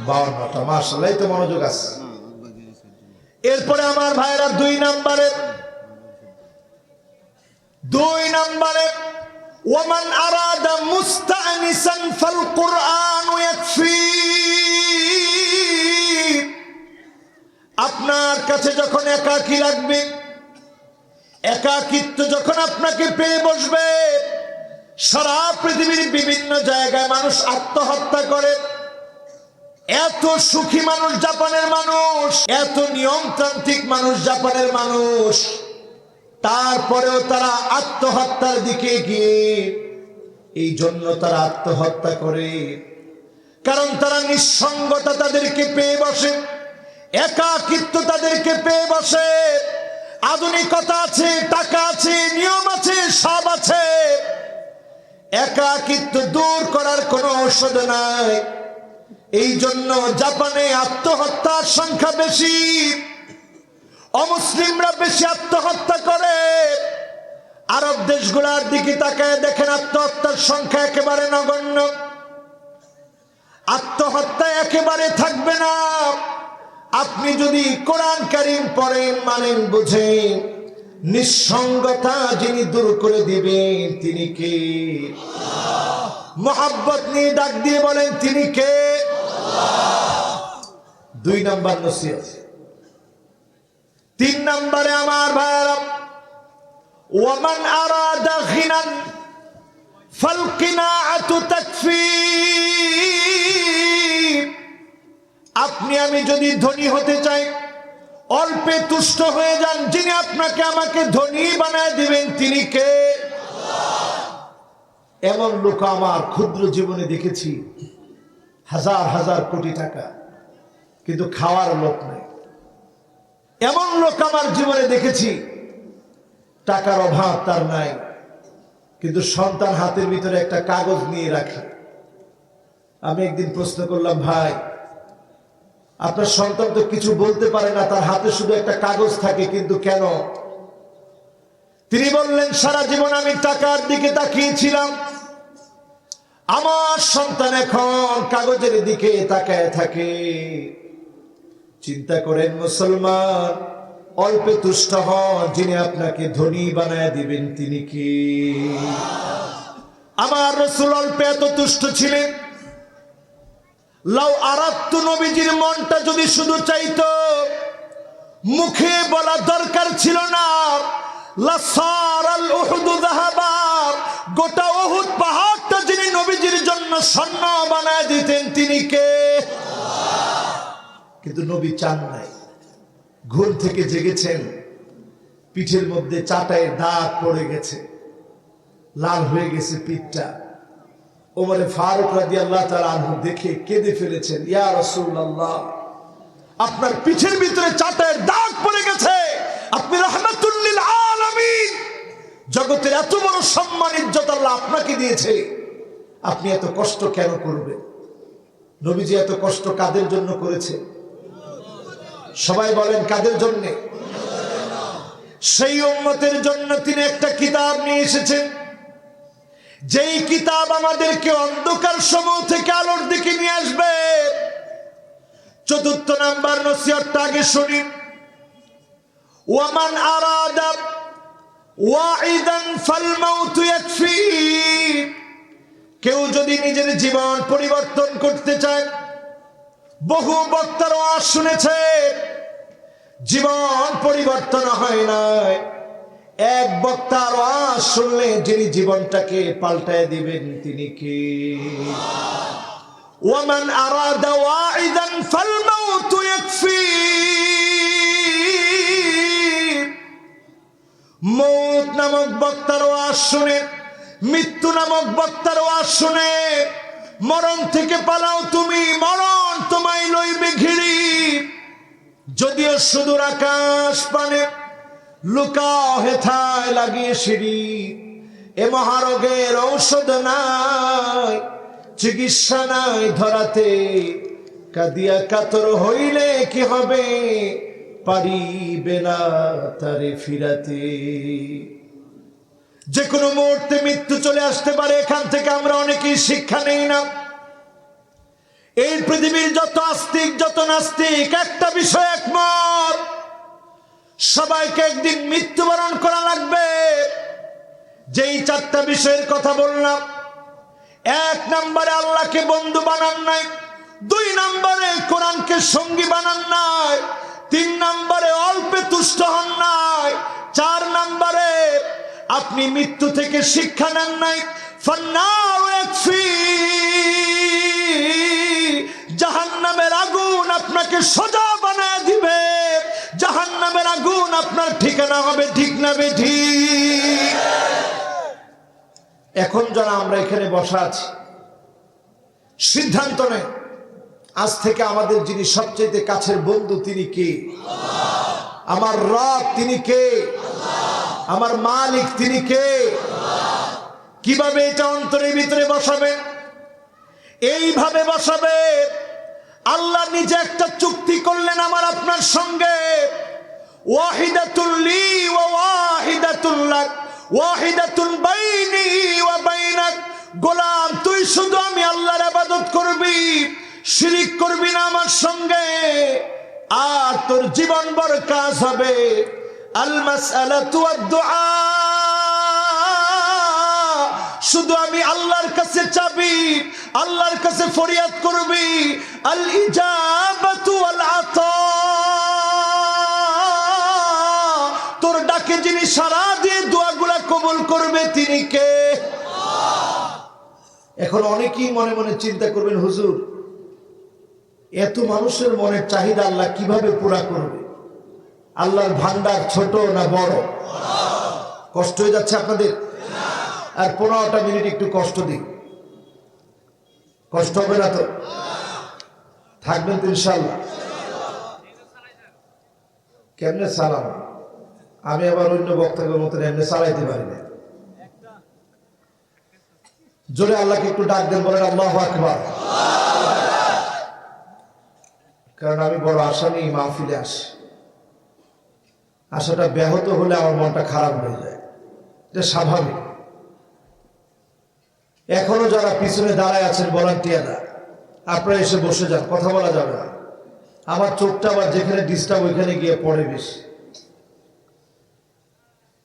Speaker 1: 52টা। মাশাআল্লাহ, এই তো মনোযোগ আছে। এরপরে আমার ভাইরা 2 নম্বরে ওয়ামান আরাদা মুস্তানিসান ফাল কুরআন ইয়াকফি। আপনার কাছে যখন একাকী লাগবে, একাকিত্ব যখন আপনাকে পেয়ে বসবে, সারা পৃথিবীর বিভিন্ন জায়গায় মানুষ আত্মহত্যা করে। এত সুখী মানুষ জাপানের মানুষ, এত নিয়মতান্ত্রিক মানুষ জাপানের মানুষ, তারপরেও তারা আত্মহত্যার দিকে গিয়ে, এই জন্য তারা আত্মহত্যা করে কারণ তারা নিঃসঙ্গতা তাদেরকে পেয়ে বসে, একাকিত্ব তাদেরকে পেয়ে বসে। আধুনিকতা আছে, টাকা আছে, নিয়ম আছে, সব আছে, একাকিত্ব দূর করার কোনো ঔষধ নাই। এই জন্য জাপানে আত্মহত্যার সংখ্যা বেশি, অমুসলিমরা বেশি আত্মহত্যা করে। আরব দেশগুলোর দিকে তাকায় দেখেন, আত্মহত্যার সংখ্যা একেবারে নগণ্য। আত্মহত্যা একেবারে থাকবে না আপনি যদি কোরআন কারীম পড়েন, মানেন, বুঝেন। নিঃসঙ্গতা যিনি দূর করে দিবেন তিনি কে? মোহাব্বত নিয়ে ডাক দিয়ে বলেন, তিনি কে? 2 নম্বর নসিহত। 3 নম্বরে আমার ভাইরা, ওয়ামান আরাদা গিনান ফাল কিনাআতু তাকফি। আপনি আমি যদি ধনী হতে চাই, অল্পে তুষ্ট হয়ে যান, যিনি আপনাকে আমাকে ধনী বানায় দিবেন তিনি কে? এমন লোক আমার ক্ষুদ্র জীবনে দেখেছি, হাজার হাজার কোটি টাকা, কিন্তু খাওয়ার লোক নাই। এমন লোক আমার জীবনে দেখেছি, টাকার অভাব তার নাই, কিন্তু সন্তান হাতের ভিতরে একটা কাগজ নিয়ে রাখে। আমি একদিন প্রশ্ন করলাম, ভাই আপনার সন্তান তো কিছু বলতে পারে না, তার হাতে শুধু একটা কাগজ থাকে, কিন্তু কেন? তিনি বললেন, সারা জীবন আমি টাকার দিকে তাকিয়েছিলাম, আমার সন্তান এখন কাগজের দিকে তাকায় থাকে। চিন্তা করেন মুসলমান, অল্পে তুষ্ট হন, যিনি আপনাকে ধনী বানায় দিবেন তিনি কি? আমার রাসূল অল্পে এত তুষ্ট ছিলেন, লাউ আরাদতু, নবীজির মনটা যদি শুধু চাইতো, মুখে বলা দরকার ছিল না, লাসারাল উহুদু যাহাবা, গোটা উহুদ পাহাড়টা যিনি নবীজির জন্য স্বর্ণ বানায় দিতেন তিনি কে? কিন্তু নবী চান নাই। ঘুম থেকে জেগেছেন, পিঠের মধ্যে চাটায়ের দাগ পড়ে গেছে, লাল হয়ে গেছে পিঠটা। ওমরে ফারুক রাদিয়াল্লাহু তাআলা আনহু দেখে কেঁদে ফেলেছেন, ইয়া রাসূলুল্লাহ, আপনার পিঠের ভিতরে চাটায়ের দাগ পড়ে গেছে, আপনি রাহমাতুল লিল আলামিন, জগতের এত বড় সম্মান ইজ্জত আল্লাহ আপনাকে দিয়েছে, আপনি এত কষ্ট কেন করবেন? নবীজি এত কষ্ট কাদের জন্য করেছে? সবাই বলেন, কাদের জন্য? সেই উম্মতের জন্য তিনি একটা কিতাব নিয়ে এসেছেন, যেই কিতাব আমাদেরকে অন্ধকার সমূহ থেকে আলোর দিকে নিয়ে আসবে। 4 নাম্বার নসিহতটা আগে শুনি। ওয়ামান আরাদা ওয়াইদান ফাল মাউতু ইয়াকফি। কেউ যদি নিজের জীবন পরিবর্তন করতে চায়, বহু বক্তার ওয়াজ শুনেছে, জীবন পরিবর্তন হয় না। এক বক্তার ওয়াজ শুনলে যিনি জীবনটাকে পাল্টায় দিবেন তিনি কে? ওয়ামান আরাদা ওয়াইদান ফাল মাউতু ইয়াকফি। মৌত নামক বক্তার ওয়াজ শুনে, মৃত্যু নামক বক্তার ওয়াজ শুনে, মরণ থেকে পালাও তুমি, মরণ তোমায় লইবে ঘিরি। যদিও সুদূর আকাশ পানে, লুকাও হেথায় লাগিয়ে সিঁড়ি, এ মহারোগের ঔষধ ঔষধ নাই, চিকিৎসা নাই ধরাতে, কাঁদিয়া কাতর হইলে কি হবে, পারিবে না তারে ফিরাতে। যে কোনো মুহূর্তে মৃত্যু চলে আসতে পারে, এখান থেকে আমরা অনেকেই শিক্ষা নেই না। এই পৃথিবীর যত আস্তিক যত নাস্তিক একটা বিষয় একমত, সবাইকে একদিন মৃত্যুবরণ করা লাগবে। যেই চারটা বিষয়ের কথা বললাম, এক নম্বরে আল্লাহকে বন্ধু বানান নাই, দুই নম্বরে কোরআনকে সঙ্গী বানান নাই, তিন নম্বরে অল্পে তুষ্ট হন নাই, চার নম্বরে আপনি মৃত্যু থেকে শিক্ষা নেন নাই। ফান্নারু ইয়াকফি, জাহান্নামের আগুন আপনাকে সোজা বানায় দিবে, জাহান্নামের আগুন আপনার ঠিকানা হবে, ঠিক না বেঠিক? এখন যারা আমরা এখানে বসা আছি, সিদ্ধান্ত নেই আজ থেকে আমাদের যিনি সবচেয়ে কাছের বন্ধু তিনি কে? আমার রব তিনি কে? আমার মালিক তিনি কে? কিভাবে এটা অন্তরের ভিতরে বসাবেন? এইভাবে বসাবে, আল্লাহ নিজে একটা চুক্তি করলেন আমার আপনার সঙ্গে, ওয়াহিদাতুল লি ওয়া ওয়াহিদাতুল লাক ওয়াহিদাতুন বাইনি ওয়া বাইনাক। গোলাম, তুই শুধু আমি আল্লাহর ইবাদত করবি, শিরিক করবি না আমার সঙ্গে, আর তোর জীবন ভর কাজ হবে আল মাসআলাতু ওয়াদ দুআ। শুধু আমি আল্লাহর কাছে চাবি, আল্লাহর কাছে ফরিয়াদ করবি, আল ইজাবাতু ওয়াল আতা। তোর ডাকে যিনি সাড়া দিয়ে দোয়াগুলা কবুল করবে তিনি কে? এখন অনেকেই মনে মনে চিন্তা করবেন, হুজুর এত মানুষের মনের চাহিদা আল্লাহ কিভাবে পুরা করবে? আল্লাহর ভান্ডার ছোট না বড়? কষ্ট হয়ে যাচ্ছে আপনাদের? আর 15টা মিনিট একটু কষ্ট দিই, কষ্ট হবে না তো? থাকবেন তো ইনশাআল্লাহ? কেমনে সালাম? আমি আবার অন্য বক্তব্যের মতন এমনি চালাইতে পারি না। জোরে আল্লাহকে একটু ডাক দেন, বলেন আল্লাহু আকবার। কারণ আমি বড় আশা নিয়ে মাহফিলে আসি, আশাটা ব্যাহত হলে আমার মনটা খারাপ হয়ে যায়, এটা স্বাভাবিক। এখনো যারা পিছনে দাঁড়ায় আছেন ভলান্টিয়াররা, আপনারা এসে বসে যান, কথা বলা যাবে না। আমার চোখটা আবার যেখানে ডিস্টার্ব ওইখানে গিয়ে পড়ে বেশি।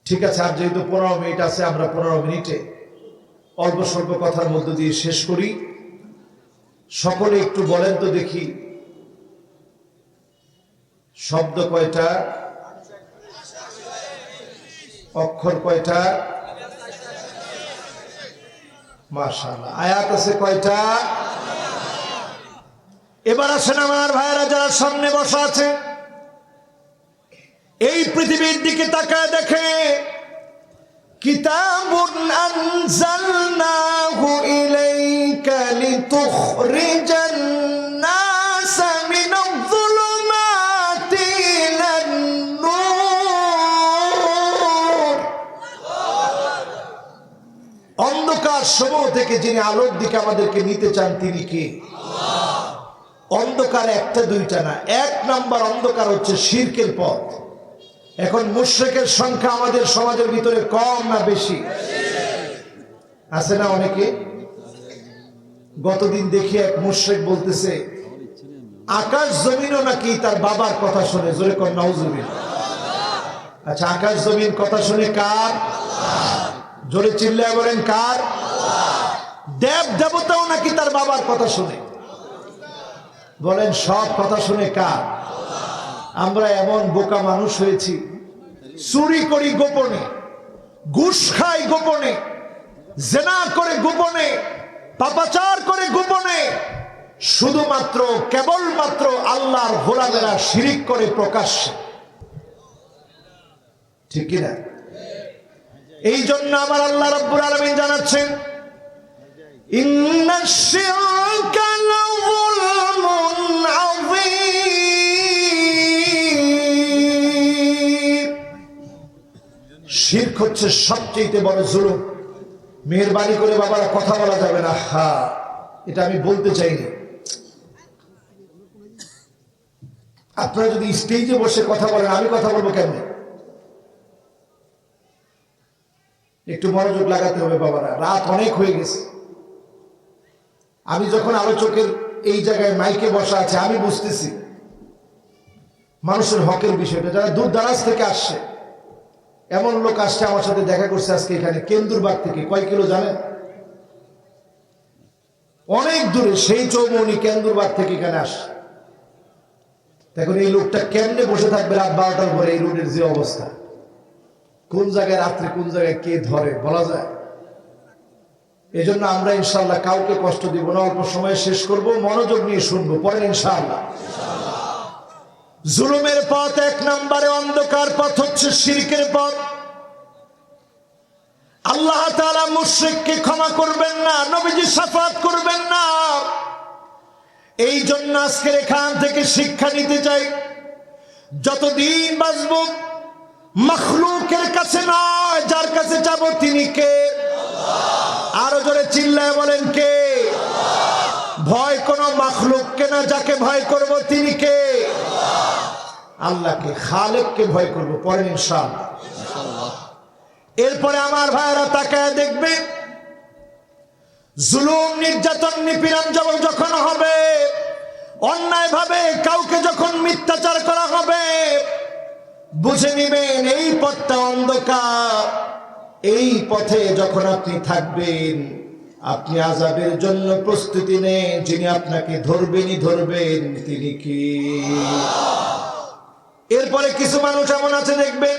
Speaker 1: ঠিক আছে, আর যেহেতু 15 মিনিট আছে, আমরা 15 মিনিটে অল্প স্বল্প কথার মধ্য দিয়ে শেষ করি। সকলে একটু বলেন তো দেখি, শব্দ কয়টা, অক্ষর কয়টা? মাশাআল্লাহ। আয়াত আছে কয়টা? এবার আসেন আমার ভাইয়েরা যারা সামনে বসা আছে, এই পৃথিবীর দিকে তাকায় দেখে, কিতাবুন আনজালনাহু ইলাইকা লিতুখরিজান নাস মিনায-যুলুমাতি ইলান-নূর। অন্ধকার সমূহ থেকে যিনি আলোর দিকে আমাদেরকে নিতে চান তিনি কে? অন্ধকার একটা দুইটা না, 1 নাম্বার অন্ধকার হচ্ছে শিরকের পথ। এখন মুশরিকের সংখ্যা আমাদের সমাজের ভিতরে কম না বেশি? আছে না অনেকে? গতদিন দেখি এক মুশরিক বলতেছে আকাশ জমিনও নাকি তার বাবার কথা শুনে। জোরে কর নাউজুবিল্লাহ। আচ্ছা, আকাশ জমিন কথা শুনে কার? জোরে চিল্লায় বলেন কার? দেব দেবতাও নাকি তার বাবার কথা শুনে। বলেন সব কথা শুনে কার? আমরা এমন বোকা মানুষ হয়েছি, চুরি করি গোপনে, ঘুষ খাই গোপনে, জেনা করে গোপনে, পাপাচার করে গোপনে, শুধুমাত্র কেবলমাত্র আল্লাহর গোলামেরা শিরিক করে প্রকাশ্যে। ঠিক কিনা? এই জন্য আমার আল্লাহ রাব্বুল আলামিন জানাচ্ছেন, ইন্নাশ শিরকা লাযুলমুন আযীম। শিরক হচ্ছে সবচেয়ে বড় জুলুম। মেহেরবানি করে বাবারা কথা বলা যাবে না, হ্যাঁ এটা আমি বলতে চাইনি। আপনারা যদি স্টেজে বসে কথা বলেন, আমি কথা বলবো কেমনে? একটু মনোযোগ লাগাতে হবে বাবারা, রাত অনেক হয়ে গেছে। আমি যখন আলোচকের এই জায়গায় মাইকে বসা আছে, আমি বুঝতেছি মানুষের হকের বিষয়টা। যারা দূর দারাজ থেকে আসছে, এমন লোক আসছে আমার সাথে দেখা করছে আজকে এখানে কেন্দুরবাগ থেকে। কয় কিলো জানেন? অনেক দূরে, সেই চৌমনি কেন্দুরবাগ থেকে এখানে আসছে। এখন এই লোকটা কেমনে বসে থাকবে রাত 12টার পরে? এই রোডের যে অবস্থা, কোন জায়গায় রাত্রে কোন জায়গায় কে ধরে বলা যায়। এই জন্য আমরা ইনশাআল্লাহ কাউকে কষ্ট দিব না, অল্প সময় শেষ করব, মনোযোগ নিয়ে শুনবো, পরে ইনশাআল্লাহ। জুলুমের পথ 1 নম্বরে, অন্ধকার পথ হচ্ছে শিরকের পথ। আল্লাহ তাআলা মুশরিককে ক্ষমা করবেন না, নবীজি শাফাত করবেন না। এই জন্য আজকে এখান থেকে শিক্ষা নিতে চাই, যতদিন বাঁচব মাখলুকের কাছে নয়, যার কাছে যাব তিনি কে? আরো জোরে চিল্লায় বলেন কে? ভয় কোন মাখলুককে না, যাকে ভয় করব তিনি কে? আল্লাহকে, খালেককে ভয় করব। পরে ইনশাআল্লাহ। এরপরে আমার ভাইরা তাকায় দেখবে, জুলুম নির্যাতন নিপীড়ন যখন হবে, অন্যায় ভাবে কাউকে যখন মিথ্যাচার করা হবে, বুঝে নিবেন এই পথটা অন্ধকার। এই পথে যখন আপনি থাকবেন, আপনি আযাবের জন্য প্রস্তুতি নেন। যিনি আপনাকে ধরবেনই ধরবেন, তিনি কি? এরপরে কিছু মানুষ এমন আছে দেখবেন,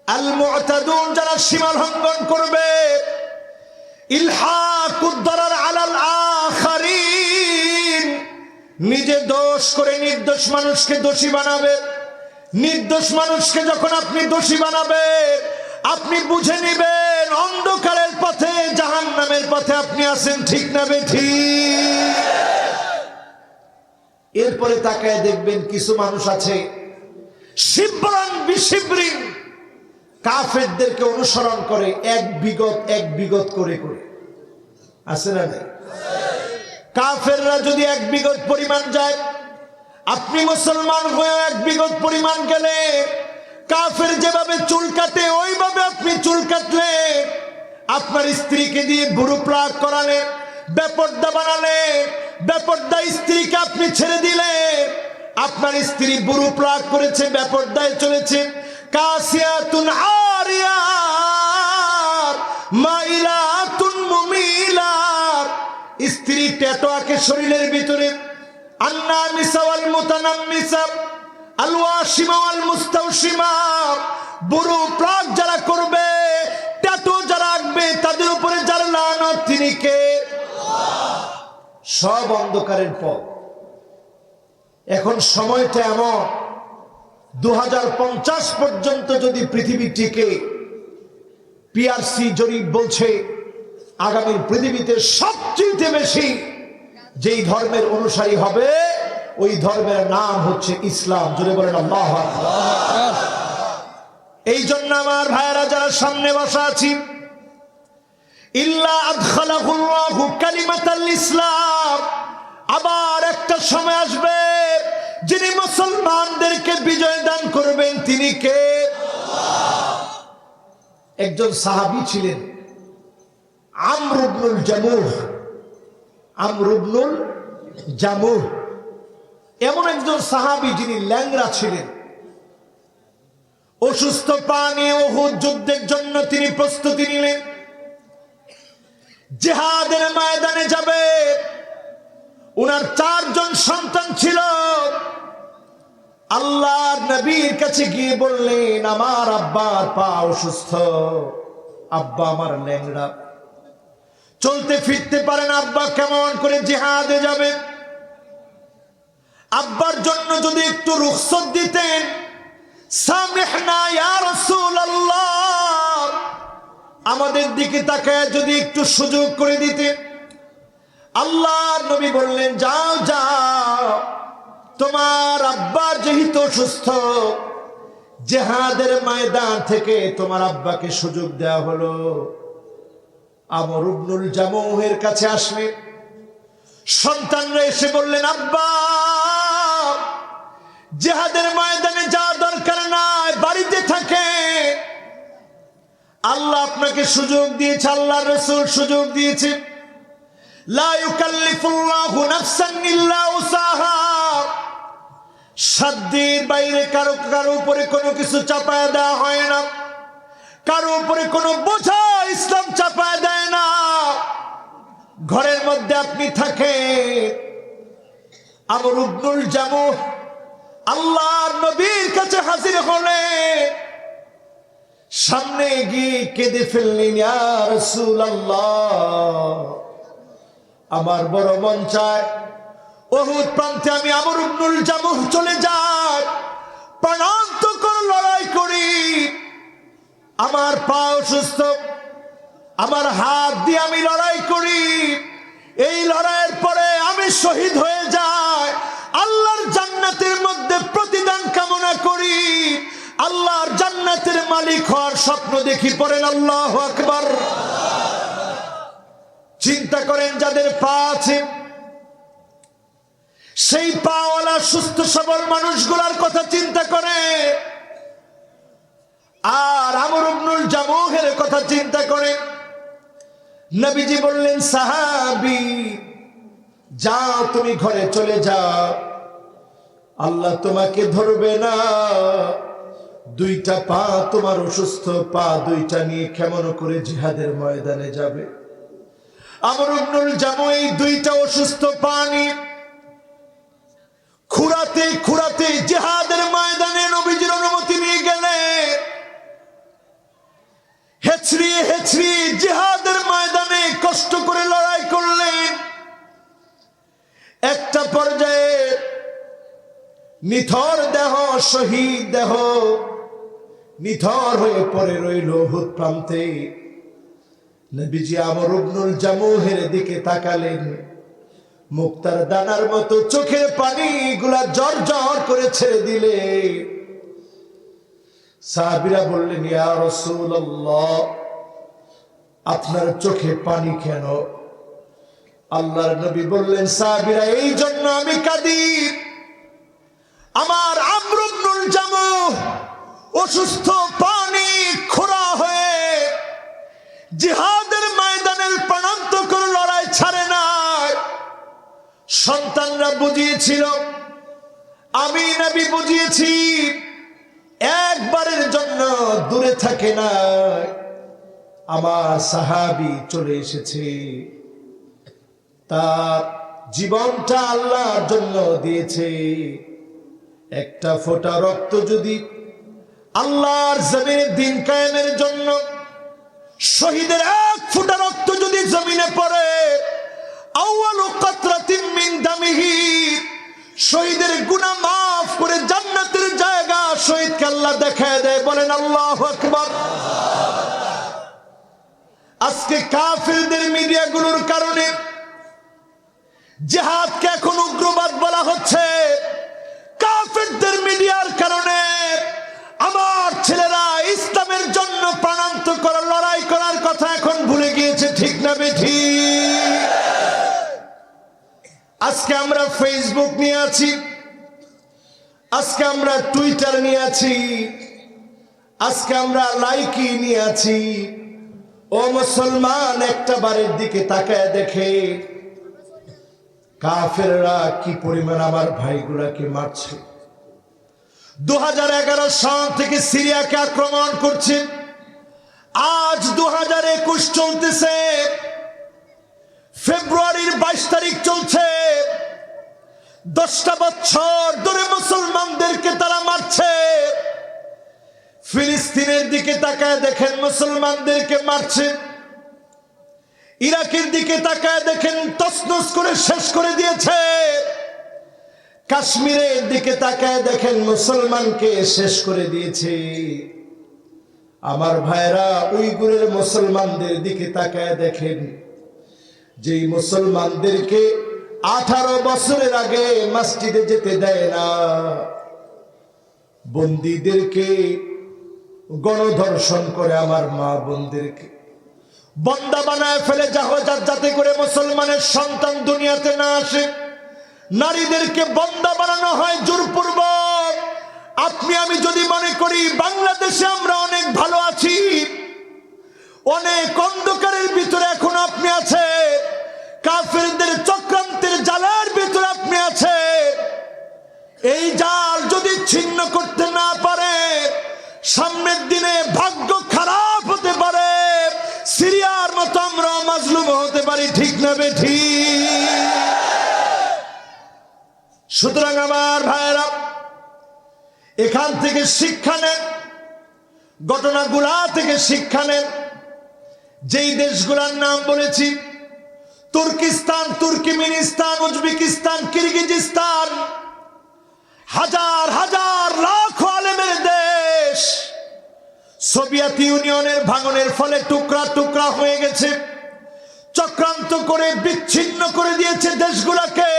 Speaker 1: আল মুতাদুন, যারা সীমা লঙ্ঘন করবে, ইলহাকুদ দারার আলাল আখারিন, নিজে দোষ করে নির্দোষ মানুষকে দোষী বানাবে। নির্দোষ মানুষকে যখন আপনি দোষী বানাবেন, আপনি বুঝে নিবেন অন্ধকারের পথে, জাহান্নামের পথে আপনি আছেন। ঠিক না বেঠিক? এরপরে তাকায় দেখবেন কিছু মানুষ আছে, শিবরান বিশিবরিন, কাফেরদেরকে অনুসরণ করে, এক বিগত করে করে। আছে না নাই? কাফেররা যদি 1 বিগত পরিমাণ যায়, আপনি মুসলমান হয়ে 1 বিগত পরিমাণ গেলে, কাফের যেভাবে চুল কাটে ওইভাবে আপনি চুল কাটলে, আপনার স্ত্রীকে দিয়ে বুড়ো প্লাগ করালে, বেপর্দা বানালে, বেপর্দা স্ত্রীকে আপনি ছেড়ে দিলে, আপনার স্ত্রী বুড়ো প্লাগ করেছে, বেপর্দায় চলেছে, কাসিয়াতুন আরিয়াত মাইলাতুন মুমিলাত, স্ত্রী ট্যাটু আঁকে শরীরের ভিতরে, আন্নামিসা ওয়াল মুতানাম্মিসা আল ওয়াশিমা ওয়াল মুস্তাওশিমা, বুড়ো প্লাগ যারা করবে, ট্যাটু যারা আঁকবে, তাদের উপরে যার লানত, তিনি কে? সব অন্ধকারের পথ। এখন সময়টা এমন, 2050 পর্যন্ত যদি পৃথিবী টিকে, পিআরসি জরিপ বলছে আগামী পৃথিবীতে সবচেয়ে বেশি যেই ধর্মের অনুসারী হবে, ওই ধর্মের নাম হচ্ছে ইসলাম। জোরে বলেন আল্লাহু আকবার। এই জন্য আমার ভাইয়েরা যারা সামনে বসা আছি, ইল্লা আদখালাহুল্লাহু কালিমাতাল ইসলাম, আবার একটা সময় আসবে যিনি মুসলমানদেরকে বিজয় দান করবেন, তিনি কে? একজন সাহাবী ছিলেন আমর ইবনুল জামুহ। আমর ইবনুল জামুহ এমন একজন সাহাবী যিনি ল্যাংড়া ছিলেন। অসুস্থ পা নিয়ে উহুদ যুদ্ধের জন্য তিনি প্রস্তুতি নিলেন, জিহাদের ময়দানে যাবে। উনার 4 জন সন্তান ছিল। আল্লাহর নবীর কাছে গিয়ে বললেন, আমার আব্বার পা অসুস্থ, আব্বা আমার ল্যাংড়া, চলতে ফিরতে পারেন, আব্বা কেমন করে জিহাদে যাবে? আব্বার জন্য যদি একটু রুখসত দিতেন, সামিহনা ইয়া রাসূলুল্লাহ, আমাদের দিকে তাকায় যদি একটু সুযোগ করে দিতেন। আল্লাহর নবী বললেন, যাও যাও, তোমার আব্বা যেহেতু অসুস্থ, জিহাদের ময়দান থেকে তোমার আব্বাকে সুযোগ দেওয়া হলো, আমর ইবনুল জামুহের কাছে আসলেন। সন্তানরা এসে বললেন, আব্বা জিহাদের ময়দানে যাওয়ার দরকার নাই, বাড়িতে থাকে। আল্লাহ আপনাকে সুযোগ দিয়েছে, আল্লাহর রাসূল সুযোগ দিয়েছে। লা ইউকাল্লিফুল্লাহু নাফসান ইল্লা উসাহা। সাধ্যের বাইরে কারো উপরে কোনো কিছু চাপায়া দেওয়া হয় না, কারো উপরে কোনো বোঝা ইসলাম চাপায়া দেয় না। ঘরের মধ্যে আপনি থাকেন। আমর ইবনুল জামুহ আল্লাহর নবীর কাছে হাজির হলেন। সামনে গিয়ে কেঁদে ফেললেন, ইয়া রাসূলুল্লাহ, আমার বড় মন চায় উহুদ প্রান্তে আমি আমর ইবনুল জামুহ চলে যাই, প্রাণান্তকর লড়াই করি। আমার পা অসুস্থ, আমার হাত দিয়ে আমি লড়াই করি। এই লড়াইয়ের পরে আমি শহীদ হয়ে যাই, আল্লাহর জান্নাতের মধ্যে প্রতিদান কামনা করি, আল্লাহর জান্নাতের মালিক হওয়ার স্বপ্ন দেখি। পড়েন আল্লাহু আকবার। চিন্তা করেন, যাদের পা আছে সেই পাওয়ালা সুস্থ সবল মানুষগুলার কথা চিন্তা করে, আর আমর ইবনুল জামুহের কথা চিন্তা করে। নবীজি বললেন, সাহাবী যাও, তুমি ঘরে চলে যাও, আল্লাহ তোমাকে ধরবে না। দুইটা পা তোমার অসুস্থ পা দুইটা নিয়ে কেমন করে জিহাদের ময়দানে যাবে? আমর ইবনুল জামুহ এই দুইটা অসুস্থ পা নিয়ে খুঁড়াতে খুঁড়াতে জিহাদের ময়দানে নবীজির অনুমতি নিয়ে গেলে, হেছড়িয়ে হেছড়িয়ে জিহাদের ময়দানে কষ্ট করে লড়াই করলেন। একটা পর্যায়ে নিথর দেহ, শহীদ দেহ নিথর হয়ে পড়ে রইল উহুদ প্রান্তে। নবীজি আমর ইবনুল জামুহের দিকে তাকালেন, মুক্তার দানার মতো চোখের পানি গুলা জর জর করে ছেড়ে দিলে। সাহাবীরা বললেন, ইয়া রাসূলুল্লাহ, আপনার চোখে পানি কেন? আল্লাহর নবী বললেন, সাহাবীরা এই জন্য আমি কাঁদি, আমার আমর ইবনুল জামুহ অসুস্থ পানি খোঁড়া হয়ে জিহাদের ময়দানের প্রাণান্তকর লড়াই ছাড়ে না। সন্তানরা বুঝিয়েছিল, আমি নবী বুঝিয়েছি, একবারের জন্য দূরে থাকে না। আমার সাহাবী চলে এসেছে, তার জীবনটা আল্লাহর জন্য দিয়েছে। একটা ফোঁটা রক্ত যদি আল্লাহর জমিনে দিন কায়েমের জন্য, শহীদের এক ফোঁটা রক্ত যদি জমিনে পড়ে, আউয়ালু কাতরাতিন মিন দামিহি, শহীদের গুনাহ মাফ করে জান্নাতের জায়গা শহীদকে আল্লাহ দেখায় দেয়। বলেন আল্লাহু আকবার। আজকে কাফিরদের মিডিয়াগুলোর কারণে জিহাদকে এখন উগ্রবাদ বলা হচ্ছে। কাফিরদের মিডিয়ার কারণে আমার ছেলেরা ইসলামের জন্য প্রাণান্তকর লড়াই করার কথা এখন ভুলে গিয়েছে। ঠিক না বেঠিক? আজকে আমরা ফেসবুক নিয়ে আছি, আজকে আমরা টুইটার নিয়ে আছি, আজকে আমরা লাইকি নিয়ে আছি। ও মুসলমান, একটা বারের দিকে তাকায় দেখে কাফেররা কি পরিমাণ আমার ভাইগুলাকে মারছে। 2011 সাল থেকে সিরিয়াকে আক্রমণ করছে, আজ 2021 চলতেছে, ফেব্রুয়ারির 22 তারিখ চলছে। 10টা বছর ধরে মুসলমানদেরকে তারা মারছে। ফিলিস্তিনের দিকে তাকায় দেখেন মুসলমানদেরকে মারছে। ইরাকের দিকে তাকায় দেখেন তছনছ করে শেষ করে দিয়েছে। কাশ্মীরের দিকে তাকায় দেখেন মুসলমানকে শেষ করে দিয়েছে। আমার ভাইরা, উইগুরের মুসলমানদের দিকে তাকায় দেখেন, যেই মুসলমানদেরকে 18 বছরের আগে মসজিদে যেতে দেয় না, বন্দীদেরকে গণধর্ষণ করে আমার মা বোনদেরকে, বন্দা বানায় ফেলে যাতে করে মুসলমানের সন্তান দুনিয়াতে না আসে। নারীদেরকে বন্দা বানানো হয় জোরপূর্বক। আপনি আমি যদি মনে করি বাংলাদেশে আমরা অনেক ভালো আছি, অনেক অন্ধকারের ভিতরে এখন আপনি আছে, কাফেরদের চক্রান্তের জালের ভিতরে আপনি আছে। এই জাল যদি ছিন্ন করতে না পারে, সামনের দিনে ভাগ্য খারাপ হতে পারে। সিরিয়ার মতো আমরা মাজলুম হতে পারি, ঠিক না বেঠিক? সুতরাং আমার ভাইয়েরা, এখান থেকে শিক্ষা নেন, ঘটনাগুলা থেকে শিক্ষা নেন। যেই দেশগুলোর নাম বলেছি, তুর্কিস্তান, তুর্কমেনিস্তান, উজবেকিস্তান, কিরগিজস্তান, হাজার হাজার লাখ আলেমের দেশ, সোভিয়েত ইউনিয়নের ভাঙনের ফলে টুকরা টুকরা হয়ে গেছে। চক্রান্ত করে বিচ্ছিন্ন করে দিয়েছে দেশগুলোকে।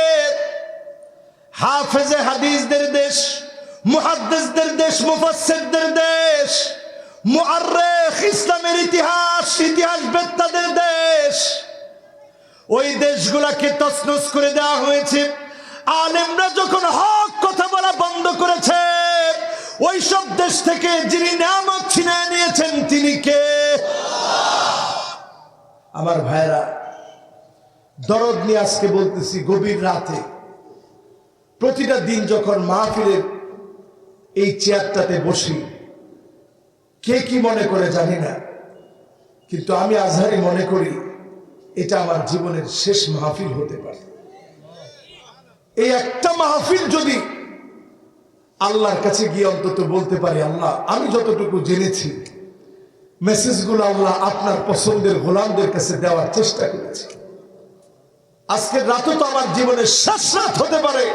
Speaker 1: হাফেজে হাদিসদের দেশ, মুহাদ্দিসদের দেশ, মুফাসসিরদের দেশ, মুআররিখ, ইসলামের ইতিহাসবেত্তাদের দেশ। ওই দেশগুলোকে তছনছ করে দেওয়া হয়েছে। আলেমরা যখন হক কথা বলা বন্ধ করেছে, ওই সব দেশ থেকে যিনি নিয়ামত ছিনিয়ে নিয়েছেন তিনি কে? আমার ভাইরা, দরদ নিয়ে আজকে বলতেছি, গভীর রাতে প্রতিটা দিন যখন মাহফিলের এই চেয়ারটাতে বসি, কে কি মনে করে জানি না, কিন্তু আমি আজহারি মনে করি এটা আমার জীবনের শেষ মাহফিল হতে পারে। এই একটা মাহফিল যদি আল্লাহর কাছে গিয়ে অন্তত বলতে পারি, আল্লাহ আমি যতটুকু জেনেছি মেসেজগুলো আল্লাহ আপনার পছন্দের গোলামদের কাছে দেওয়ার চেষ্টা করেছি। আজকের রাতও তো আমার জীবনের শেষ রাত হতে পারে।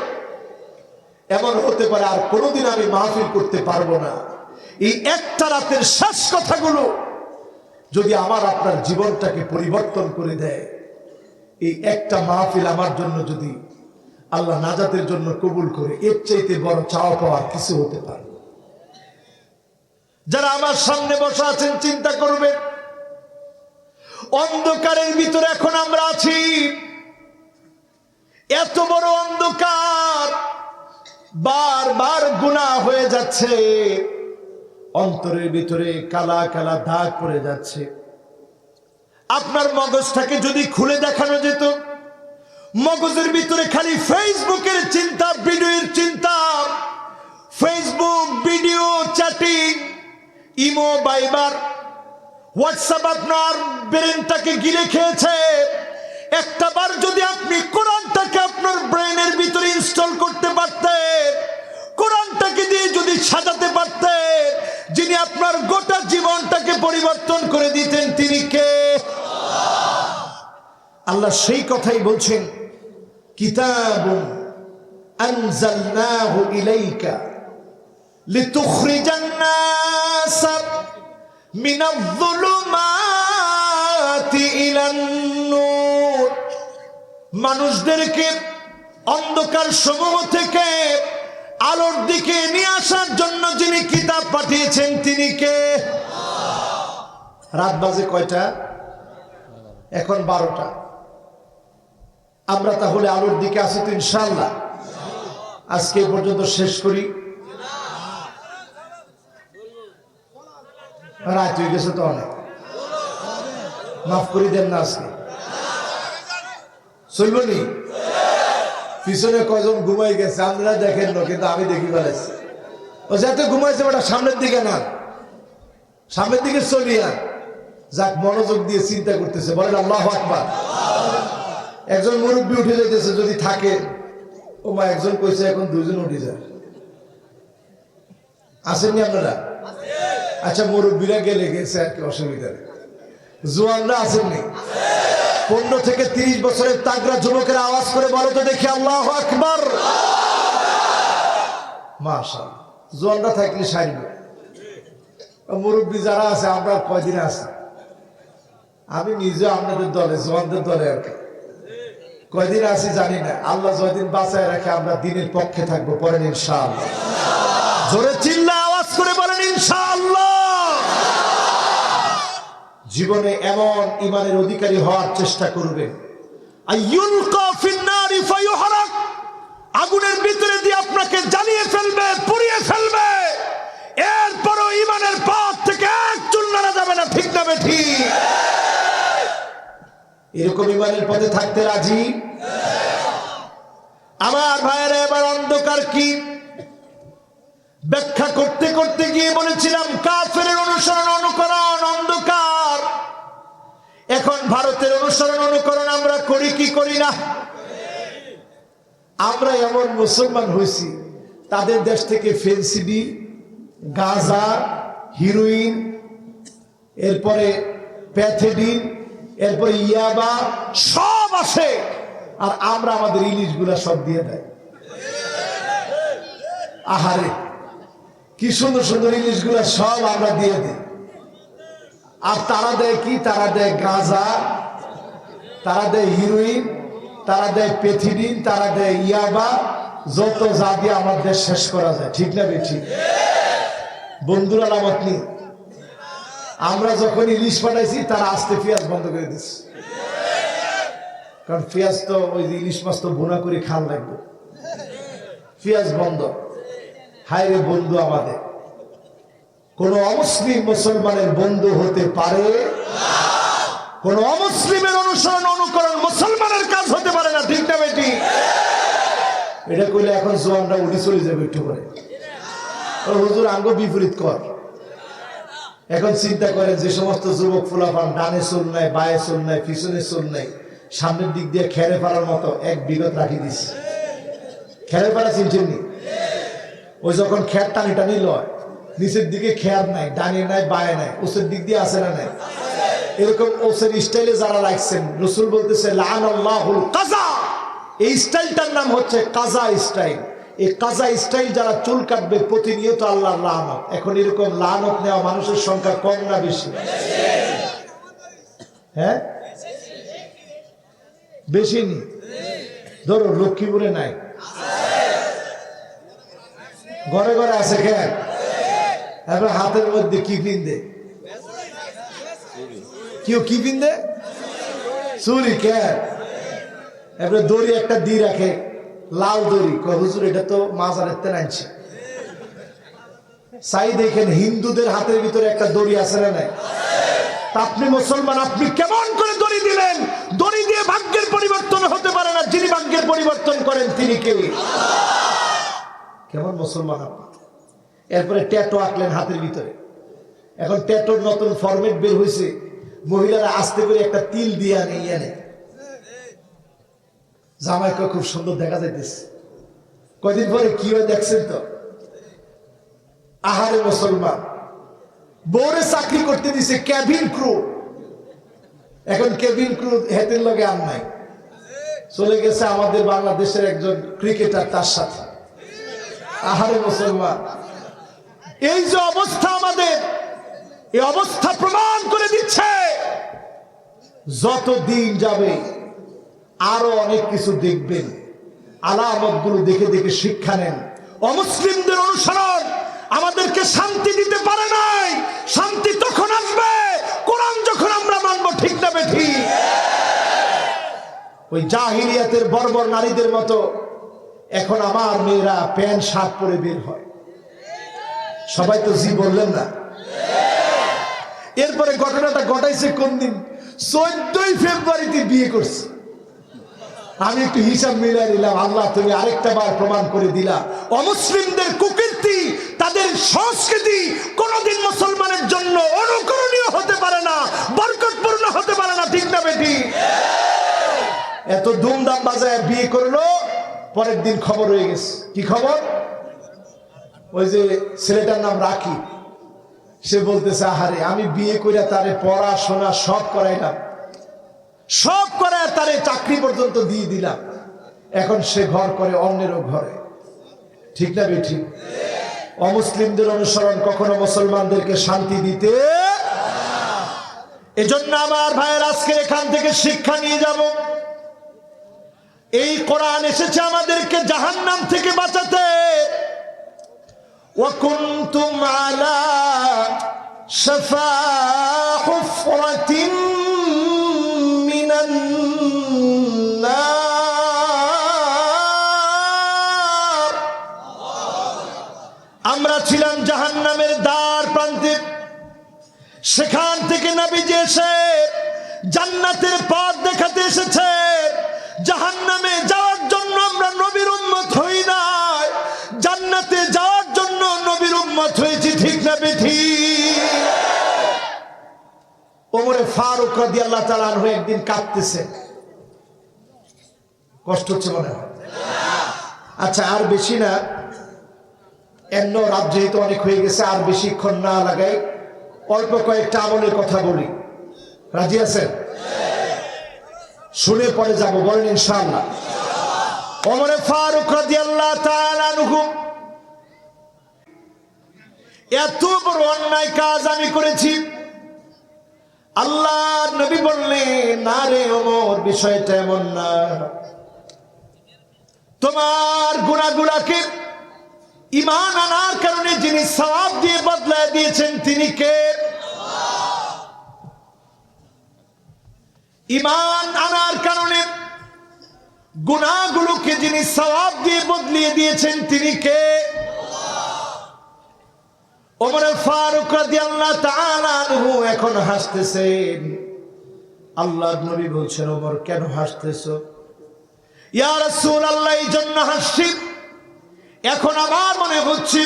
Speaker 1: এমন হতে পারে আর কোনোদিন আমি মাহফিল করতে পারবো না। এই একটা রাতের শেষ কথাগুলো যদি আমার আপনার জীবনটাকে পরিবর্তন করে দেয়, এই একটা মাহফিল আমার জন্য যদি আল্লাহ নাজাতের জন্য কবুল করে, এর চাইতে বড় চাওয়া পাওয়ার কিছু হতে পারে। যারা আমার সামনে বসে আছেন চিন্তা করবেন, অন্ধকারের ভিতরে এখন আমরা আছি। এত বড় অন্ধকার, বারবার গুনাহ হয়ে যাচ্ছে, অন্তরের ভিতরে কালা কালা দাগ পড়ে যাচ্ছে। আপনার মগজটাকে যদি খুলে দেখানো যেত, মগজের ভিতরে খালি ফেসবুকের চিন্তা, ভিডিওর চিন্তা, Facebook video, chatting, imo, Viber, WhatsApp আপনার ব্রেনটাকে গিলে খেয়েছে। একটা বার যদি আপনি কোরআনটাকে আপনার ব্রেনের ভিতরে ইনস্টল করতে পারতেন, কোরআনটাকে দিয়ে যদি সাজাতে পারতেন, যিনি আপনার গোটা জীবনটাকে পরিবর্তন করে দিতেন তিনি কে? আল্লাহ সেই কথাই বলছেন, কিতাবুন আনজালনাহু ইলাইকা লিতুখরিজান নাস মিনায-যুলুমাতি ইলান-নূর। মানুষদেরকে অন্ধকার সমূহ থেকে আলোর দিকে নিয়ে আসার জন্য যিনি কিতাব পাঠিয়েছেন তিনি কে? রাত বাজে কয়টা? এখন 12টা। আমরা তাহলে আলোর দিকে আসি তো ইনশাআল্লাহ। আজকে এই পর্যন্ত শেষ করি। রাত হয়ে গেছে তো অনেক, মাফ করে দেন না। আজকে চলবনি? পিছনে কয়জন ঘুমাই গেছে আপনারা দেখেন না, কিন্তু আমি দেখি ফেলেছি। ও যাতে ঘুমাইছে ওটা সামনের দিকে না, সামনের দিকে চলিয়া যাক, মনোযোগ দিয়ে চিন্তা করতেছে, বলেন আল্লাহু আকবার। একজন মুরব্বী উঠে যাইতেছে, যদি থাকে ও মা, একজন কইছে এখন দুজন উঠে যায়। আসেননি আপনারা? আচ্ছা, মুরব্বীরা গেলে গেছে আর কি, অসুবিধা নেই। জোয়ানরা আসেননি? 15 থেকে 30 বছরের তাগড়া যুবকের আওয়াজ করে বলো তো দেখি আল্লাহু আকবার। মাশাআল্লাহ, জোয়ানরা থাকলে সারবে। মুরব্বী যারা আছে, আমরা কয়দিন আছি, আমি নিজে আপনাদের দলে, জোয়ানদের দলে আর কি। কয়দিন আছি জানি না, আল্লাহ যতদিন বাঁচায় রাখে আমরা দিনের পক্ষে থাকবো। পরেন ইনশাআল্লাহ। জোরে চিল্লা আওয়াজ করে বলেন ইনশাআল্লাহ। জীবনে এমন ঈমানের অধিকারী হওয়ার চেষ্টা করবেন, আইয়ুলকা ফিন্নারি ফায়ুহরাক, আগুনের ভিতরে দিয়ে আপনাকে জ্বালিয়ে ফেলবে, পুড়িয়ে ফেলবে, এরপরও ঈমানের পথ থেকে এক চুল নাড়া যাবে না। ঠিক না বেঠিক? এরকম ঈমানের পথে থাকতে রাজি? আমার ভাইয়েরা, এবার অন্ধকার কি ব্যাখ্যা করতে করতে গিয়ে বলেছিলাম কাফেরের অনুসরণ অনুকরণ অন্ধকার। এখন ভারতের অনুসরণ অনুকরণ আমরা করি কি করি না? আমরা এমন মুসলমান হয়েছি, তাদের দেশ থেকে ফেন্সিডি, গাঁজা, হিরোইন, এরপরে প্যাথেডিন, এরপরে ইয়াবা সব আসে, আর আমরা আমাদের ইলিশগুলা সব দিয়ে দেয়। আহারে, কি সুন্দর সুন্দর ইলিশগুলা সব আমরা দিয়ে দিই। আর তারা দেয় কি? তারা দেয় গাঁজা, তারা দেয় হিরোইন, তারা দেয় প্যাথিডিন, তারা দেয় ইয়াবা, যত যা দিয়ে আমার দেশ শেষ করা যায়। ঠিক না বেঠিক? বন্ধুরা আলামত নেই। আমরা যখন ইলিশ পাঠাইছি, তারা আস্তে পেঁয়াজ বন্ধ করে দিচ্ছে, কারণ পেঁয়াজ তো ওই ইলিশ মাছ তো ভুনা করে খান লাগবে, পেঁয়াজ বন্ধ। হায় রে বন্ধু, আমাদের কোন অমুসলিম মুসলমানের বন্ধু হতে পারে? কোন অমুসলিমের অনুসরণ অনুকরণ মুসলমানের কাজ হতে পারে না। ঠিক না বেটি? এটা কইলে এখন জোয়ানরা উঠে চলে যাবে একটু করে, হুজুর আঙ্গ বিপরীত কর। এখন চিন্তা করেন, যে সমস্ত যুবক ফুলাফান ডানে চুল নাই, বায়ে চুল নাই, পিছনে চুল নাই, সামনের দিক দিয়ে খেরে পাড়ার মতো এক বিগত রাখি দিচ্ছে। খেরে পাড়া চিনছেননি? ওই যখন খের টানি টানি লয়, নিচের দিকে খেয়ার নাই, ডানে নাই, বায়ে নাই, ওসের দিক দিয়ে আসে না নাই? এরকম ওসের স্টাইলে যারা রাখছেন, রসুল বলতেছে লাআনাল্লাহুল কাজা, এই স্টাইলটার নাম হচ্ছে কাজা স্টাইল। এই কাজা স্টাইল যারা চুল কাটবে, প্রতিনিয়ত আল্লাহর লানত। এখন এরকম লানত নেওয়া মানুষের সংখ্যা কম না বেশি? হ্যাঁ, বেশি নি? ধরো লক্ষ্মীপুরে নাই, ঘরে ঘরে আছে। কেন? এবার হাতের মধ্যে কি পিন্দে? কেউ কি পিন্দে? চুরি। কেন? এবারে দড়ি একটা দিয়ে রাখে, লাল দড়ি। হুজুর এটা তো মাজারের তেল আনছে। চাই দেখেন, হিন্দুদের হাতের ভিতরে একটা দড়ি আছে না নাই? আপনি মুসলমান, আপনি কেমন করে দড়ি দিলেন? দড়ি দিয়ে ভাগ্যের পরিবর্তন হতে পারে না। যিনি ভাগ্যের পরিবর্তন করেন তিনি কে? কেমন মুসলমান আপনি? এরপরে ট্যাটু আঁকলেন হাতের ভিতরে। এখন ট্যাটুর নতুন ফরম্যাট বের হয়েছে, মহিলারা আস্তে করে একটা তিল দিয়ে আনে, ইয়ানে জামাইকে খুব সুন্দর দেখা যাইতেছে। কয়দিন পরে কি হয় দেখছেন তো? আহারে মুসলমান, বউরে চাকরি করতে দিছে ক্যাবিন ক্রু। এখন ক্যাবিন ক্রু হেতের লগে আর নাই, চলে গেছে আমাদের বাংলাদেশের একজন ক্রিকেটার, তার সাথে। আহারে মুসলমান, এই যে অবস্থা আমাদের, এই অবস্থা প্রমাণ করে দিচ্ছে যত দিন যাবে আরো অনেক কিছু দেখবেন। আলামত গুলো দেখে দেখে শিক্ষা নেন। অমুসলিমদের অনুসরণ আমাদেরকে শান্তি দিতে পারে নাই। শান্তি তখন আসবে কোরআন যখন আমরা মানব। ঠিক না বেঠিক? ওই জাহিলিয়াতের বর্বর নারীদের মতো এখন আমার মেয়েরা প্যান্ট শার্ট পরে বের হয়। সবাই তো জি বললেন না? এরপরে ঘটনাটা ঘটাইছে কোন দিন? 14ই ফেব্রুয়ারিতে বিয়ে করছে। আমি একটু হিসাব মিলাই নিলাম, আল্লাহ তুমি আরেকটা বার প্রমাণ করে দিলা অমুসলিমদের কুকীর্তি, তাদের সংস্কৃতি কোনদিন মুসলমানের জন্য অনুকরণীয় হতে পারে না, বরকতপূর্ণ হতে পারে না। ঠিক না বেটি? এত ধুমধাম বাজায় বিয়ে করলো, পরের দিন খবর হয়ে গেছে। কি খবর? ওই যে ছেলেটার নাম রাখি, সে বলতেছে আহারে আমি বিয়ে করে তারে পড়াশোনা সব করাইলাম, সব করে তারে চাকরি পর্যন্ত দিয়ে দিলাম, এখন সে ঘর করে অন্যেরও ঘরে। ঠিক না বেঠি? অমুসলিমদের অনুসরণ কখনো মুসলমানদেরকে শান্তি দিতে। এজন্য আমার ভাইয়ের আজকে এখান থেকে শিক্ষা নিয়ে যাব। এই কোরআন এসেছে আমাদেরকে জাহান্নাম থেকে বাঁচাতে। ওয়া কুনতুম আলা শাফা হুফরাতিন মিনান নার। আমরা ছিলাম জাহান্নামের দ্বার প্রান্তে, সেখান থেকে নবীজি এসে জান্নাতের পথ দেখাতে এসেছে। জাহান্নামে যাওয়ার জন্য আমরা নবীর উম্মত হই নাই, জান্নাতে যাওয়ার জন্য নবীর উম্মত হয়েছি। ঠিক না বেঠিক? ওমরে ফারুক রাদিয়াল্লাহু তাআলা আনহু একদিন কাঁদতেছে, কষ্ট হচ্ছে মনে হয়। আচ্ছা, আর বেশি না, এন্ন রাত যেহেতু অনেক হয়ে গেছে, আর বেশিক্ষণ না লাগাই অল্প কয়েকটা আমলের কথা বলি। রাজি আছেন? শুনে পরে যাব, বলেন ইনশাআল্লাহ। ওমরে ফারুক রাদিয়াল্লাহু তাআলা আনহু, এত বড় অন্যায় কাজ আমি করেছি। আল্লাহর নবী বললেন, না রে ওমর, বিষয়টা এমন না। তোমার গুনাহগুলোকে ঈমান আনার কারণে যিনি সওয়াব দিয়ে বদলায় দিয়েছেন তিনি কে? ঈমান আনার কারণে গুনাহগুলোকে যিনি সওয়াব দিয়ে বদলিয়ে দিয়েছেন তিনি কে? ওমর ফারুক রাদিয়াল্লাহু তাআলা আনহু এখন হাসতেছেন। আল্লাহর নবী বলছেন, ওমর কেন হাসতেছো? ইয়া রাসূলুল্লাহ, এই জন্য হাসছি, এখন আমার মনে হচ্ছে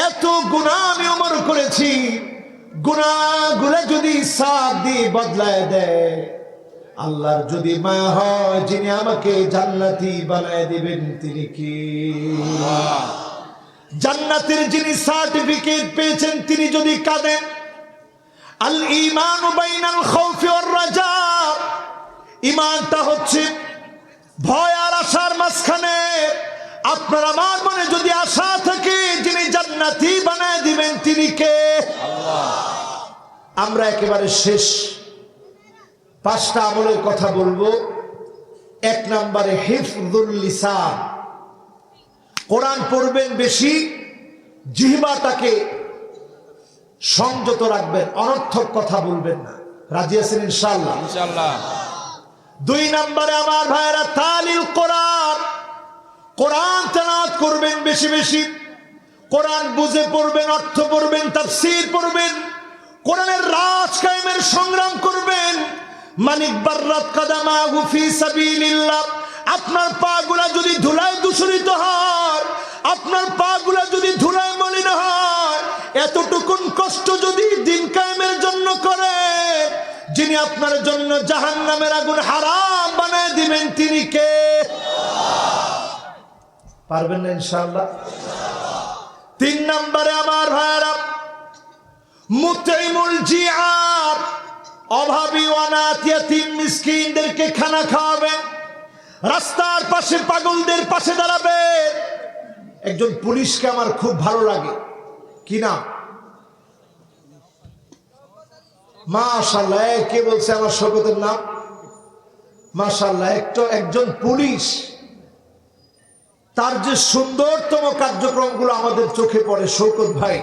Speaker 1: এত গুনাহ আমি ওমর করেছি, গুনাহগুলো যদি সওয়াব দিয়ে বদলায় দেয়, আল্লাহর যদি মায়া হয়, যিনি আমাকে জান্নাতি বানায় দিবেন তিনি কি? জান্নাতের যিনি সার্টিফিকেট পেয়েছেন তিনি যদি কাঁদেন, আল ঈমানু বাইনাল খাউফি ওয়ার রাজা, ঈমানটা হচ্ছে ভয় আর আশার মাঝখানে। আপনার আমার মনে যদি আশা থাকে যিনি জান্নাতি বানায় দিবেন তিনি কে? আমরা একেবারে শেষ 5টা আমলের কথা বলবো। 1 নম্বরে হিফজুল লিসান, কোরআন পড়বেন বেশি, জিহ্বাটাকে সংযত রাখবেন, অনর্থক কথা বলবেন না। রাজি আছেন ইনশাআল্লাহ?
Speaker 3: ইনশাআল্লাহ।
Speaker 1: 2 নম্বরে আমার ভাইরা তালিল কোরআন, কোরআন তেলাওয়াত করবেন বেশি বেশি, কোরআন বুঝে পড়বেন, অর্থ পড়বেন, তাফসীর পড়বেন, কোরআনের রাজ কায়েমের সংগ্রাম করবেন। মানিক বাররাত কাদামাহু ফি সাবিলিল্লাহ, আপনার পাগুলা যদি ধুলায় দূষিত হয়, আপনার পাগুলা যদি ধুলায় মলিন হয়, এতটুকুন কষ্ট যদি দিন কায়েমের জন্য করে, যিনি আপনার জন্য জাহান্নামের আগুন হারাম বানায় দিবেন তিনি কে? পারবেন না ইনশাআল্লাহ? 3 নম্বরে আমার ভাইরা মুতঈমুল জিআর, অভাবী অনাথ ইতিম মিসকিনদেরকে খানা খাওয়াবেন, রাস্তার পাশে পাগলদের পাশে দাঁড়াবেন। একজন পুলিশকে আমার খুব ভালো লাগে, কি নাম? মাশাআল্লাহ, কে বলছে আমার শওকতের নাম? মাশাআল্লাহ, একজন পুলিশ, তার যে সুন্দরতম কার্যক্রমগুলো আমাদের চোখে পড়ে, শওকত ভাই,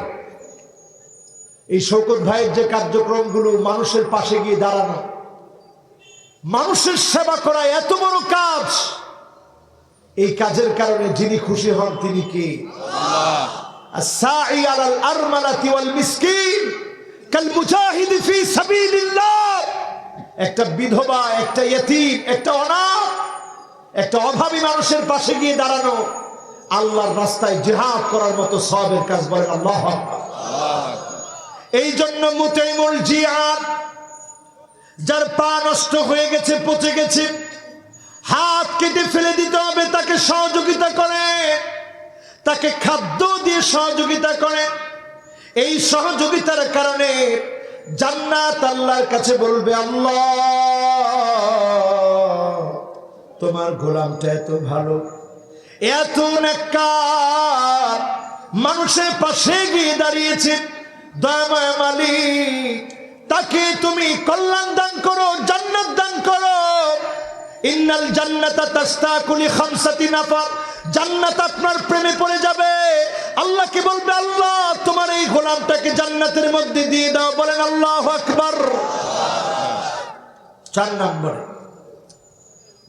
Speaker 1: এই শওকত ভাইয়ের যে কার্যক্রমগুলো, মানুষের পাশে গিয়ে দাঁড়ানো, মানুষের সেবা করা, এত বড় কাজ, এই কাজের কারণে যিনি খুশি হন তিনি কে? আল্লাহ। আস-সাঈ আলাল আরমালাতি ওয়াল মিসকিন কাল মুজাহিদ ফি সাবিলিল্লাহ, একটা বিধবা, একটা ইতিম, একটা অনাথ, একটা অভাবী মানুষের পাশে গিয়ে দাঁড়ানো আল্লাহর রাস্তায় জিহাদ করার মতো সওয়াবের কাজ। বলেন আল্লাহু আকবার। এই জন্য মুতঈমুল জিআদ, যার পা নষ্ট হয়ে গেছে, পচে গেছে, হাত কেটে ফেলে দিতে হবে, তাকে সহযোগিতা করে, তাকে খাদ্য দিয়ে সহযোগিতা করে। এই সহযোগিতার কারণে জান্নাত আল্লাহর কাছে বলবে, আল্লাহ তোমার গোলামটা এত ভালো, এত নেককার, মানুষের পাশে গিয়ে দাঁড়িয়েছে, দয়াময় মালিক তাকে তুমি কল্যাণ দান করো, জান্নাত দান করো। ইন্নাল জান্নাতা তাস্তাকু লি খামসাতি নাফার, জান্নাত আপনার প্রেমে পড়ে যাবে আল্লাহকে বলবে, আল্লাহ তোমার এই গোলামটাকে জান্নাতের মধ্যে দিয়ে দাও। বলেন আল্লাহু আকবার। 4 নম্বরে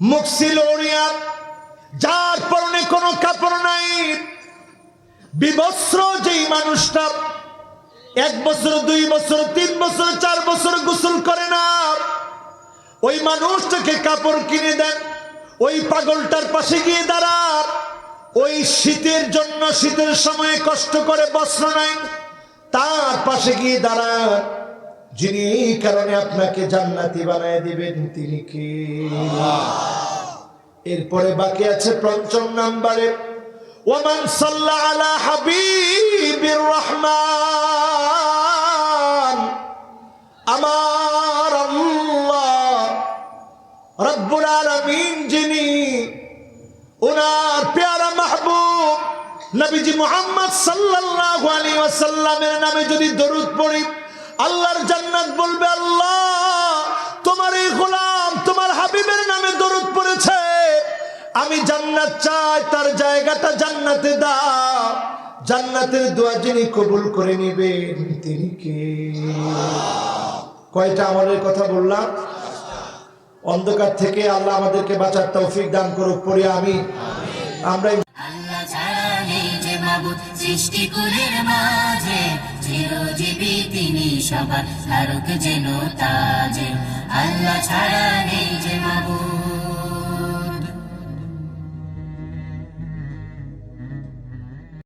Speaker 1: মুকসিল ওরিয়া, যার পরনে কোনো কাপড় নাই, বিবস্ত্র যেই মানুষটা 1 বছর 2 বছর 3 বছর 4 বছর গোসল করে না, ওই মানুষটাকে কাপড় কিনে দেন। ওই পাগলটার পাশে গিয়ে দাঁড়ান। ওই শীতের জন্য, শীতের সময়ে কষ্ট করে বস্ত্র নাই, তার পাশে গিয়ে দাঁড়ান। যিনি এই কারণে আপনাকে জান্নাতি বানায় দিবেন তিনি কে? এরপরে বাকি আছে 5 নম্বরে, ওয়ামান সাল্লা আলা হাবিবির রহমান, আমার আল্লাহ রব্বুল আলামিন যিনি, ওনার পেয়ারা মাহবুব নবীজি মুহাম্মদ সাল্লাল্লাহু আলাইহি ওয়াসাল্লামের নামে যদি দরুদ পড়ি, আল্লাহর জান্নাত বলবে, আল্লাহ তোমার এই গোলাম তোমার হাবিবের নামে দরুদ পড়েছে, আমি জান্নাত চাই, তার জায়গাটা জান্নাতে দাও। জান্নাতের দোয়া যিনি কবুল করে নেবেন তিনি কে? কয়টা আমলের কথা বললাম? অন্ধকার থেকে আল্লাহ আমাদেরকে বাঁচার তৌফিক দান করুক, পড়ি আমি। আমরা
Speaker 3: আল্লাহ ছাড়া নেই যে মাবুদ সৃষ্টিকুলের মাঝে, চিরজীবী তিনি সবার ধারক যেন তাজে। আল্লাহ ছাড়া নেই যে মাবুদ।